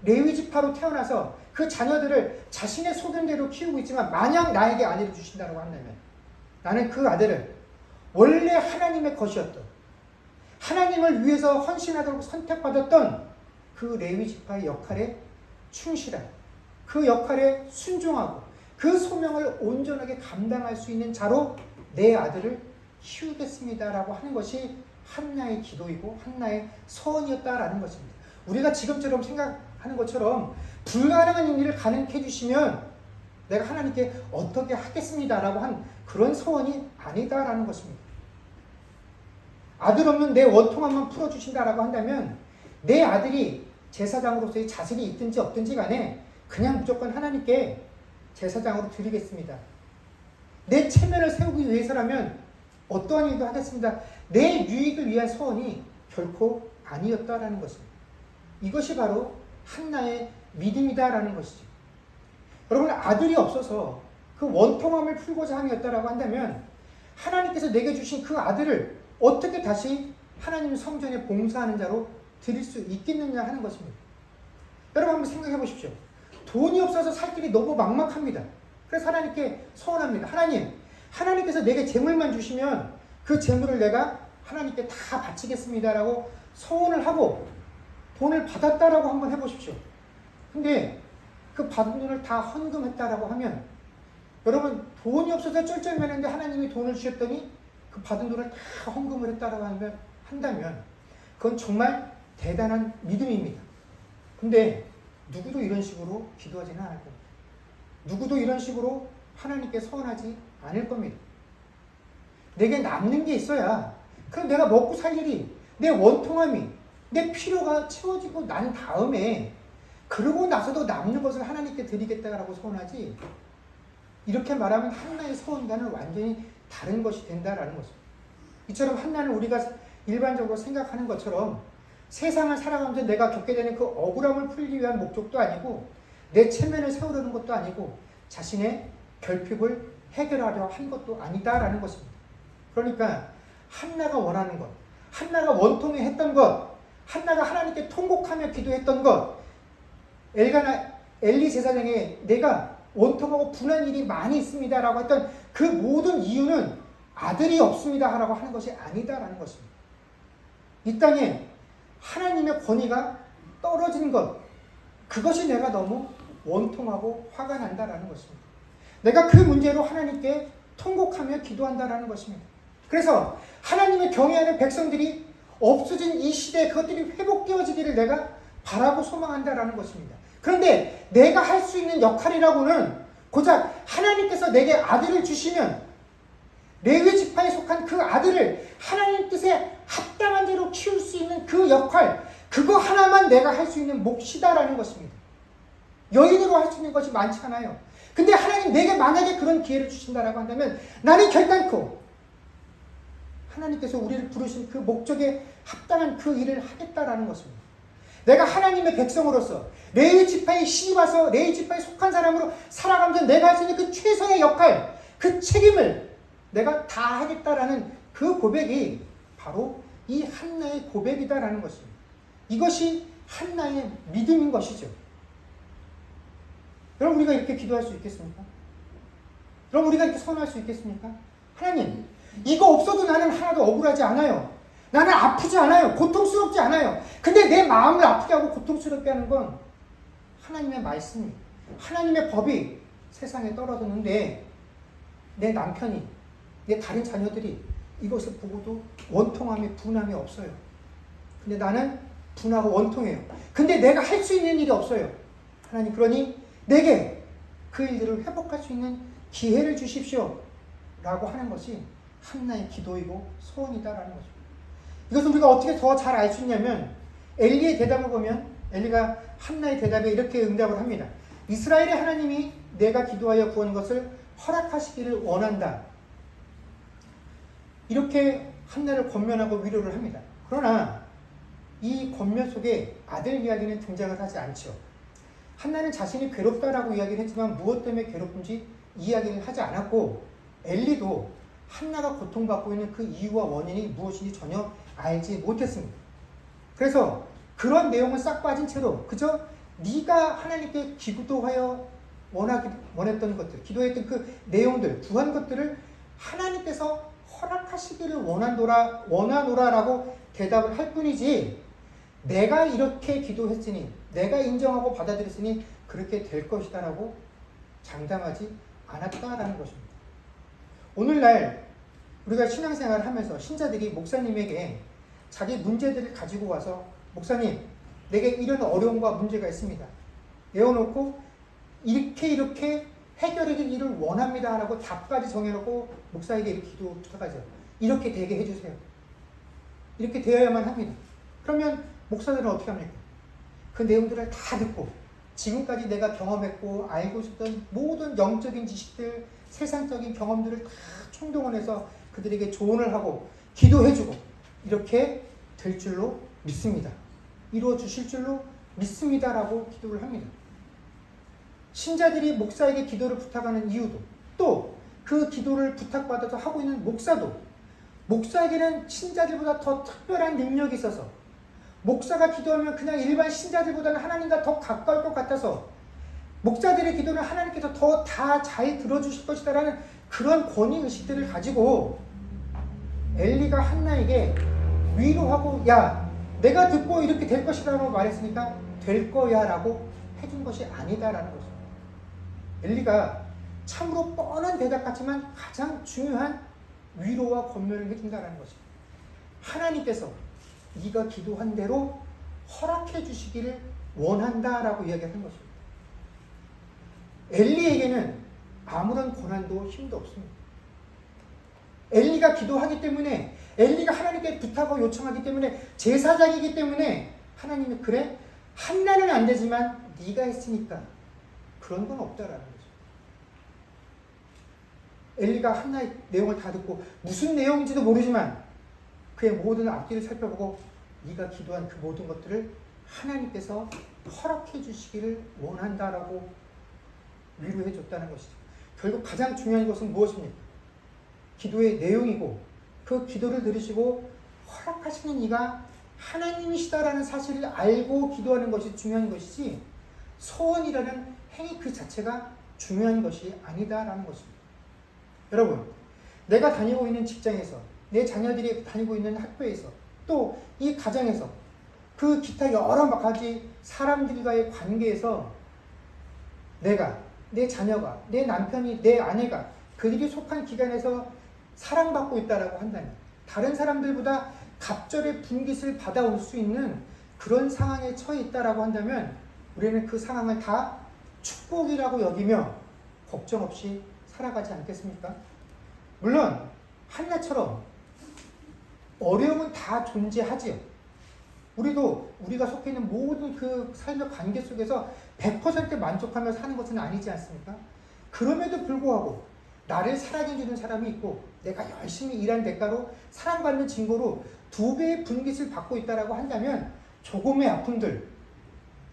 레위 지파로 태어나서 그 자녀들을 자신의 소견대로 키우고 있지만 만약 나에게 아들을 주신다고 한다면 나는 그 아들을 원래 하나님의 것이었던 하나님을 위해서 헌신하도록 선택받았던 그 레위 지파의 역할에 충실한 그 역할에 순종하고 그 소명을 온전하게 감당할 수 있는 자로 내 아들을 키우겠습니다라고 하는 것이 한나의 기도이고 한나의 서원이었다라는 것입니다. 우리가 지금처럼 생각하는 것처럼 불가능한 일을 가능케 해주시면 내가 하나님께 어떻게 하겠습니다라고 한 그런 서원이 아니다라는 것입니다. 아들 없는 내 원통함만 풀어주신다라고 한다면 내 아들이 제사장으로서의 자질이 있든지 없든지 간에 그냥 무조건 하나님께 제사장으로 드리겠습니다. 내 체면을 세우기 위해서라면 어떠한 일도 하겠습니다. 내 유익을 위한 소원이 결코 아니었다라는 것입니다. 이것이 바로 한나의 믿음이다라는 것이죠. 여러분 아들이 없어서 그 원통함을 풀고자 함이었다라고 한다면 하나님께서 내게 주신 그 아들을 어떻게 다시 하나님 성전에 봉사하는 자로 드릴 수 있겠느냐 하는 것입니다. 여러분 한번 생각해 보십시오. 돈이 없어서 살 길이 너무 막막합니다. 그래서 하나님께 소원합니다. 하나님께서 내게 재물만 주시면 그 재물을 내가 하나님께 다 바치겠습니다라고 소원을 하고 돈을 받았다라고 한번 해보십시오. 근데 그 받은 돈을 다 헌금했다라고 하면 여러분 돈이 없어서 쩔쩔매는데 하나님이 돈을 주셨더니 그 받은 돈을 다 헌금을 했다라고 한다면 그건 정말 대단한 믿음입니다. 근데 누구도 이런 식으로 기도하지는 않을 겁니다. 누구도 이런 식으로 하나님께 서원하지 않을 겁니다. 내게 남는 게 있어야 그럼 내가 먹고 살 일이 내 원통함이 내 필요가 채워지고 난 다음에 그러고 나서도 남는 것을 하나님께 드리겠다라고 서원하지 이렇게 말하면 한나의 서원과는 완전히 다른 것이 된다라는 것입니다. 이처럼 한나는 우리가 일반적으로 생각하는 것처럼 세상을 살아가면서 내가 겪게 되는 그 억울함을 풀기 위한 목적도 아니고 내 체면을 세우려는 것도 아니고 자신의 결핍을 해결하려 한 것도 아니다라는 것입니다. 그러니까 한나가 원하는 것, 한나가 원통해 했던 것, 한나가 하나님께 통곡하며 기도했던 것, 엘리 제사장에 내가 원통하고 분한 일이 많이 있습니다라고 했던 그 모든 이유는 아들이 없습니다라고 하는 것이 아니다라는 것입니다. 이 땅에 하나님의 권위가 떨어진 것, 그것이 내가 너무 원통하고 화가 난다라는 것입니다. 내가 그 문제로 하나님께 통곡하며 기도한다라는 것입니다. 그래서 하나님의 경외하는 백성들이 없어진 이 시대에 그것들이 회복되어지기를 내가 바라고 소망한다라는 것입니다. 그런데 내가 할 수 있는 역할이라고는 고작 하나님께서 내게 아들을 주시면 레위 지파에 속한 그 아들을 하나님 뜻에 합당한 대로 키울 수 있는 그 역할, 그거 하나만 내가 할 수 있는 몫이다라는 것입니다. 여인으로 할 수 있는 것이 많지 않아요. 근데 하나님 내게 만약에 그런 기회를 주신다라고 한다면 나는 결단코 하나님께서 우리를 부르신 그 목적에 합당한 그 일을 하겠다라는 것입니다. 내가 하나님의 백성으로서 레위 지파에 시집와서 레위 지파에 속한 사람으로 살아가면서 내가 할 수 있는 그 최선의 역할, 그 책임을 내가 다 하겠다라는 그 고백이 바로 이 한나의 고백이다라는 것입니다. 이것이 한나의 믿음인 것이죠. 여러분, 우리가 이렇게 기도할 수 있겠습니까? 여러분, 우리가 이렇게 선언할 수 있겠습니까? 하나님, 이거 없어도 나는 하나도 억울하지 않아요. 나는 아프지 않아요. 고통스럽지 않아요. 근데 내 마음을 아프게 하고 고통스럽게 하는 건 하나님의 말씀이, 하나님의 법이 세상에 떨어졌는데 내 남편이, 내 다른 자녀들이 이것을 보고도 원통함이, 분함이 없어요. 근데 나는 분하고 원통해요. 근데 내가 할 수 있는 일이 없어요. 하나님, 그러니 내게 그 일들을 회복할 수 있는 기회를 주십시오 라고 하는 것이 한나의 기도이고 소원이다라는 거죠. 이것을 우리가 어떻게 더 잘 알 수 있냐면 엘리의 대답을 보면 엘리가 한나의 대답에 이렇게 응답을 합니다. 이스라엘의 하나님이 내가 기도하여 구한 것을 허락하시기를 원한다. 이렇게 한나를 권면하고 위로를 합니다. 그러나 이 권면 속에 아들 이야기는 등장을 하지 않죠. 한나는 자신이 괴롭다라고 이야기를 했지만 무엇 때문에 괴롭은지 이야기를 하지 않았고 엘리도 한나가 고통받고 있는 그 이유와 원인이 무엇인지 전혀 알지 못했습니다. 그래서 그런 내용을 싹 빠진 채로 그저 네가 하나님께 기도하여 원했던 것들, 기도했던 그 내용들, 구한 것들을 하나님께서 허락하시기를 원하노라라고 대답을 할 뿐이지 내가 이렇게 기도했으니, 내가 인정하고 받아들였으니 그렇게 될 것이다라고 장담하지 않았다라는 것입니다. 오늘날 우리가 신앙생활을 하면서 신자들이 목사님에게 자기 문제들을 가지고 와서 목사님, 내게 이런 어려움과 문제가 있습니다. 내어놓고 이렇게 해결하기를 원합니다 라고 답까지 정해놓고 목사에게 이렇게 기도 부탁하죠. 이렇게 되게 해주세요. 이렇게 되어야만 합니다. 그러면 목사들은 어떻게 합니까? 그 내용들을 다 듣고 지금까지 내가 경험했고 알고 있었던 모든 영적인 지식들, 세상적인 경험들을 다 총동원해서 그들에게 조언을 하고 기도해주고 이렇게 될 줄로 믿습니다. 이루어 주실 줄로 믿습니다라고 기도를 합니다. 신자들이 목사에게 기도를 부탁하는 이유도, 또 그 기도를 부탁받아서 하고 있는 목사도 목사에게는 신자들보다 더 특별한 능력이 있어서 목사가 기도하면 그냥 일반 신자들보다는 하나님과 더 가까울 것 같아서 목자들의 기도는 하나님께서 더 다 잘 들어주실 것이다라는 그런 권위의식들을 가지고 엘리가 한나에게 위로하고 야, 내가 듣고 이렇게 될 것이라고 말했으니까 될 거야 라고 해준 것이 아니다라는 거죠. 엘리가 참으로 뻔한 대답 같지만 가장 중요한 위로와 권면을 해준다는 것입니다. 하나님께서 네가 기도한 대로 허락해 주시기를 원한다라고 이야기하는 것입니다. 엘리에게는 아무런 고난도 힘도 없습니다. 엘리가 기도하기 때문에, 엘리가 하나님께 부탁하고 요청하기 때문에, 제사장이기 때문에 하나님이 그래? 한나는 안 되지만 네가 했으니까 그런 건 없다라는 거죠. 엘리가 한나의 내용을 다 듣고 무슨 내용인지도 모르지만 그의 모든 앞뒤를 살펴보고 네가 기도한 그 모든 것들을 하나님께서 허락해 주시기를 원한다라고 위로해 줬다는 것이죠. 결국 가장 중요한 것은 무엇입니까? 기도의 내용이고 그 기도를 들으시고 허락하시는 이가 하나님이시다라는 사실을 알고 기도하는 것이 중요한 것이지 소원이라는 행위 그 자체가 중요한 것이 아니다라는 것입니다. 여러분, 내가 다니고 있는 직장에서, 내 자녀들이 다니고 있는 학교에서, 또 이 가정에서, 그 기타 여러 가지 사람들과의 관계에서 내가, 내 자녀가, 내 남편이, 내 아내가 그들이 속한 기관에서 사랑받고 있다라고 한다면, 다른 사람들보다 갑절의 분깃을 받아올 수 있는 그런 상황에 처해 있다라고 한다면 우리는 그 상황을 다 축복이라고 여기며 걱정 없이 살아가지 않겠습니까? 물론 한나처럼 어려움은 다 존재하지요. 우리가 속해 있는 모든 그 삶의 관계 속에서 100% 만족하며 사는 것은 아니지 않습니까? 그럼에도 불구하고 나를 사랑해주는 사람이 있고 내가 열심히 일한 대가로 사랑받는 증거로 2배의 분깃을 받고 있다고 한다면 조금의 아픔들,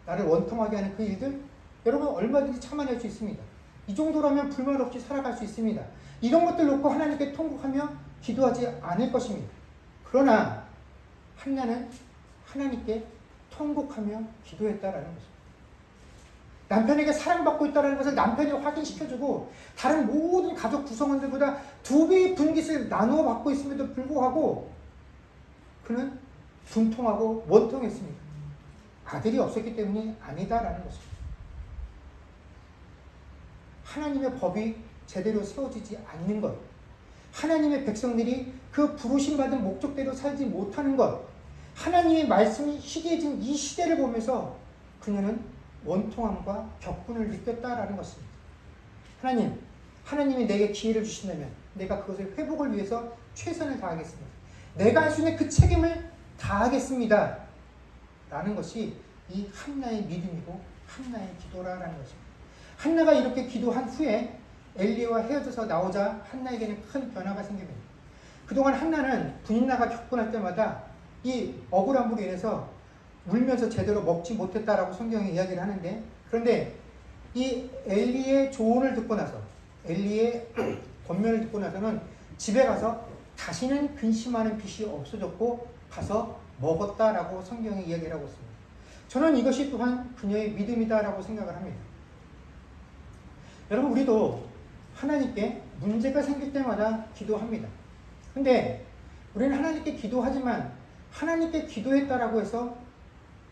나를 원통하게 하는 그 일들, 여러분 얼마든지 참아낼 수 있습니다. 이 정도라면 불만 없이 살아갈 수 있습니다. 이런 것들 놓고 하나님께 통곡하며 기도하지 않을 것입니다. 그러나 한나는 하나님께 통곡하며 기도했다라는 것입니다. 남편에게 사랑받고 있다는 것을 남편이 확인시켜주고 다른 모든 가족 구성원들보다 2배의 분깃을 나누어 받고 있음에도 불구하고 그는 분통하고 원통했습니다. 아들이 없었기 때문이 아니다라는 것입니다. 하나님의 법이 제대로 세워지지 않는 것, 하나님의 백성들이 그 부르심받은 목적대로 살지 못하는 것, 하나님의 말씀이 희귀해진 이 시대를 보면서 그녀는 원통함과 격분을 느꼈다라는 것입니다. 하나님이 내게 기회를 주신다면 내가 그것을 회복을 위해서 최선을 다하겠습니다. 내가 할 수 있는 그 책임을 다하겠습니다. 라는 것이 이 한나의 믿음이고 한나의 기도라는 것입니다. 한나가 이렇게 기도한 후에 엘리야와 헤어져서 나오자 한나에게는 큰 변화가 생깁니다. 그동안 한나는 분인나가 격분할 때마다 이 억울함으로 인해서 울면서 제대로 먹지 못했다라고 성경에 이야기를 하는데, 그런데 이 엘리의 조언을 듣고 나서, 엘리의 권면을 듣고 나서는 집에 가서 다시는 근심하는 빛이 없어졌고 가서 먹었다라고 성경에 이야기를 하고 있습니다. 저는 이것이 또한 그녀의 믿음이다라고 생각을 합니다. 여러분, 우리도 하나님께 문제가 생길 때마다 기도합니다. 근데 우리는 하나님께 기도하지만 하나님께 기도했다라고 해서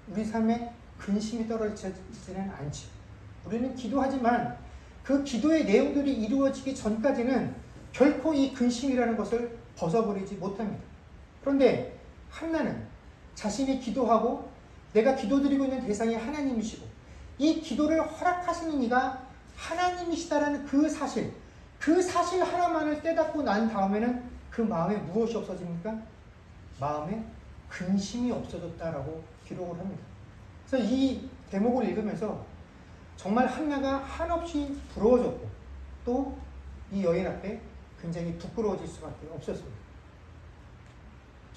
우리 삶에 근심이 떨어지지는 않죠. 우리는 기도하지만 그 기도의 내용들이 이루어지기 전까지는 결코 이 근심이라는 것을 벗어버리지 못합니다. 그런데 한나는 자신이 기도하고 내가 기도드리고 있는 대상이 하나님이시고 이 기도를 허락하시는 이가 하나님이시다라는 그 사실 하나만을 깨닫고 난 다음에는 그 마음에 무엇이 없어집니까? 마음에 근심이 없어졌다라고 기록을 합니다. 그래서 이 대목을 읽으면서 정말 한나가 한없이 부러워졌고 또 이 여인 앞에 굉장히 부끄러워질 수밖에 없었습니다.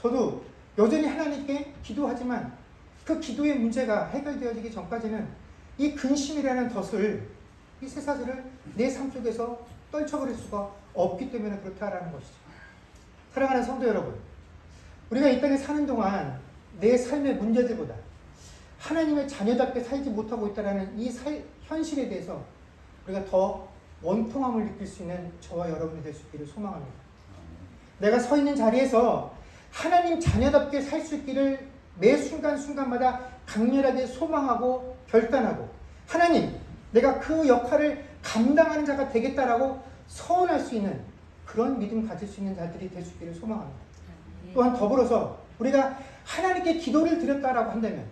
저도 여전히 하나님께 기도하지만 그 기도의 문제가 해결되어지기 전까지는 이 근심이라는 덫을, 이 쇠사슬을 내 삶 속에서 떨쳐버릴 수가 없기 때문에 그렇다라는 것이죠. 사랑하는 성도 여러분, 우리가 이 땅에 사는 동안 내 삶의 문제들보다 하나님의 자녀답게 살지 못하고 있다는 이 현실에 대해서 우리가 더 원통함을 느낄 수 있는 저와 여러분이 될 수 있기를 소망합니다. 내가 서 있는 자리에서 하나님 자녀답게 살 수 있기를 매 순간순간마다 강렬하게 소망하고 결단하고, 하나님, 내가 그 역할을 감당하는 자가 되겠다라고 서원할 수 있는 그런 믿음 가질 수 있는 자들이 될 수 있기를 소망합니다. 또한 더불어서 우리가 하나님께 기도를 드렸다라고 한다면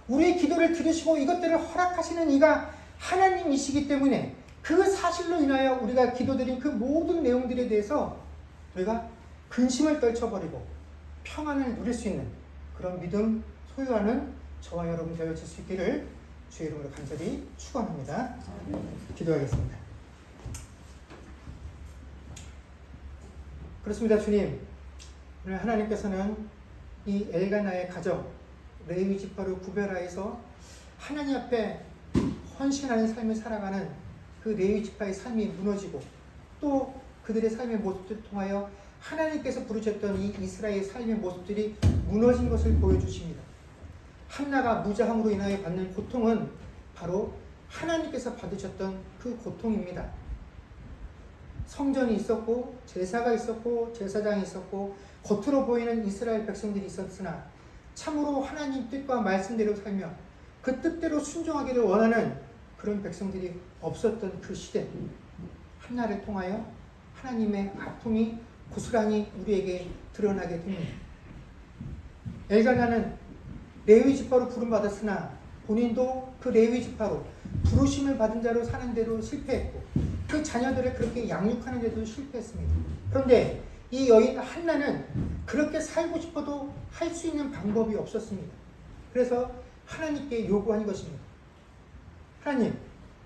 우리의 기도를 들으시고 이것들을 허락하시는 이가 하나님이시기 때문에 그 사실로 인하여 우리가 기도드린 그 모든 내용들에 대해서 우리가 근심을 떨쳐버리고 평안을 누릴 수 있는 그런 믿음 소유하는 저와 여러분 되어질 수 있기를 주의 이름으로 간절히 축원합니다. 기도하겠습니다. 그렇습니다. 주님, 오늘 하나님께서는 이 엘가나의 가정, 레위 지파를 구별하여서 하나님 앞에 헌신하는 삶을 살아가는 그 레위 지파의 삶이 무너지고 또 그들의 삶의 모습들을 통하여 하나님께서 부르셨던 이 이스라엘의 삶의 모습들이 무너진 것을 보여주십니다. 한나가 무자함으로 인하여 받는 고통은 바로 하나님께서 받으셨던 그 고통입니다. 성전이 있었고 제사가 있었고 제사장이 있었고 겉으로 보이는 이스라엘 백성들이 있었으나 참으로 하나님 뜻과 말씀대로 살며 그 뜻대로 순종하기를 원하는 그런 백성들이 없었던 그 시대, 한나를 통하여 하나님의 아픔이 고스란히 우리에게 드러나게 됩니다. 엘가나는 레위 지파로 부름받았으나 본인도 그 레위 지파로 부르심을 받은 자로 사는 데도 실패했고 그 자녀들을 그렇게 양육하는 데도 실패했습니다. 그런데 이 여인 한나는 그렇게 살고 싶어도 할 수 있는 방법이 없었습니다. 그래서 하나님께 요구한 것입니다. 하나님,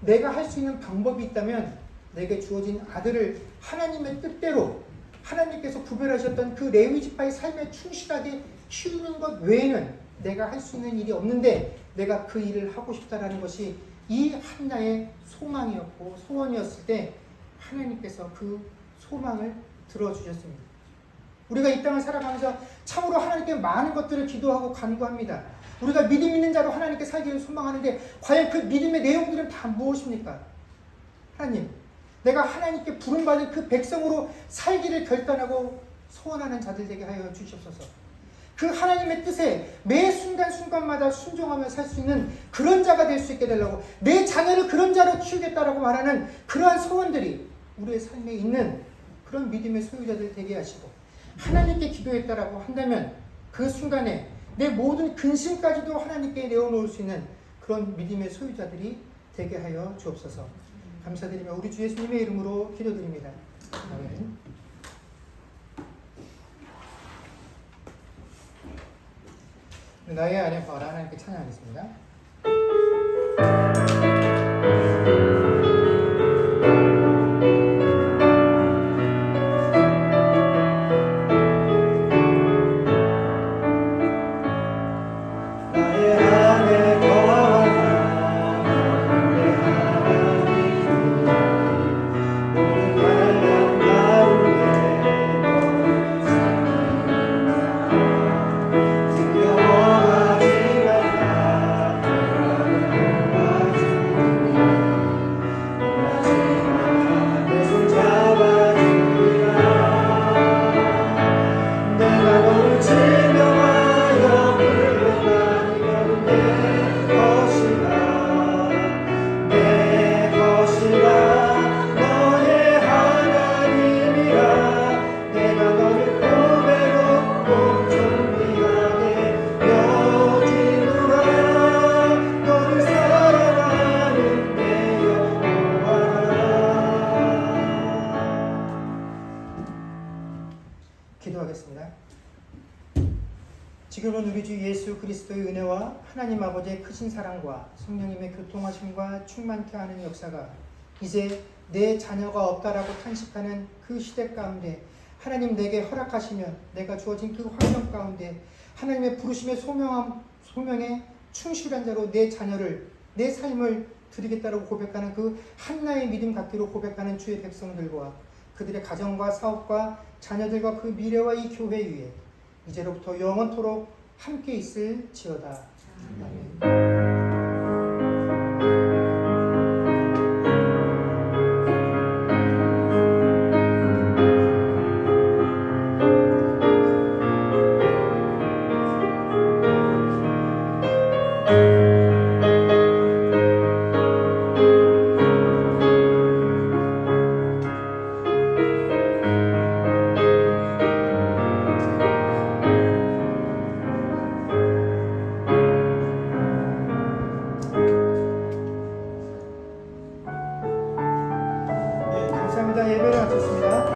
내가 할 수 있는 방법이 있다면 내게 주어진 아들을 하나님의 뜻대로 하나님께서 구별하셨던 그 레위 지파의 삶에 충실하게 키우는 것 외에는 내가 할 수 있는 일이 없는데 내가 그 일을 하고 싶다라는 것이 이 한나의 소망이었고 소원이었을 때 하나님께서 그 소망을 들어주셨습니다. 우리가 이 땅을 살아가면서 참으로 하나님께 많은 것들을 기도하고 간구합니다. 우리가 믿음 있는 자로 하나님께 살기를 소망하는데 과연 그 믿음의 내용들은 다 무엇입니까? 하나님, 내가 하나님께 부름받은 그 백성으로 살기를 결단하고 소원하는 자들 되게 하여 주시옵소서. 그 하나님의 뜻에 매 순간순간마다 순종하며 살 수 있는 그런 자가 될 수 있게 되려고, 내 자녀를 그런 자로 키우겠다라고 말하는 그러한 소원들이 우리의 삶에 있는 그런 믿음의 소유자들 되게 하시고, 하나님께 기도했다라고 한다면 그 순간에 내 모든 근심까지도 하나님께 내어놓을 수 있는 그런 믿음의 소유자들이 되게 하여 주옵소서. 감사드리며 우리 주 예수님의 이름으로 기도드립니다. 아멘. 나의 안에 봐라. 하나님께 찬양하겠습니다. 기도하겠습니다. 지금은 우리 주 예수 그리스도의 은혜와 하나님 아버지의 크신 사랑과 성령님의 교통하심과 충만케 하는 역사가 이제 내 자녀가 없다라고 탄식하는 그 시대 가운데 하나님 내게 허락하시며 내가 주어진 그 환경 가운데 하나님의 부르심의 소명에 충실한 자로 내 자녀를, 내 삶을 드리겠다라고 고백하는 그 한나의 믿음 갖기로 고백하는 주의 백성들과 그들의 가정과 사업과 자녀들과 그 미래와 이 교회 위에 이제로부터 영원토록 함께 있을지어다. 아멘.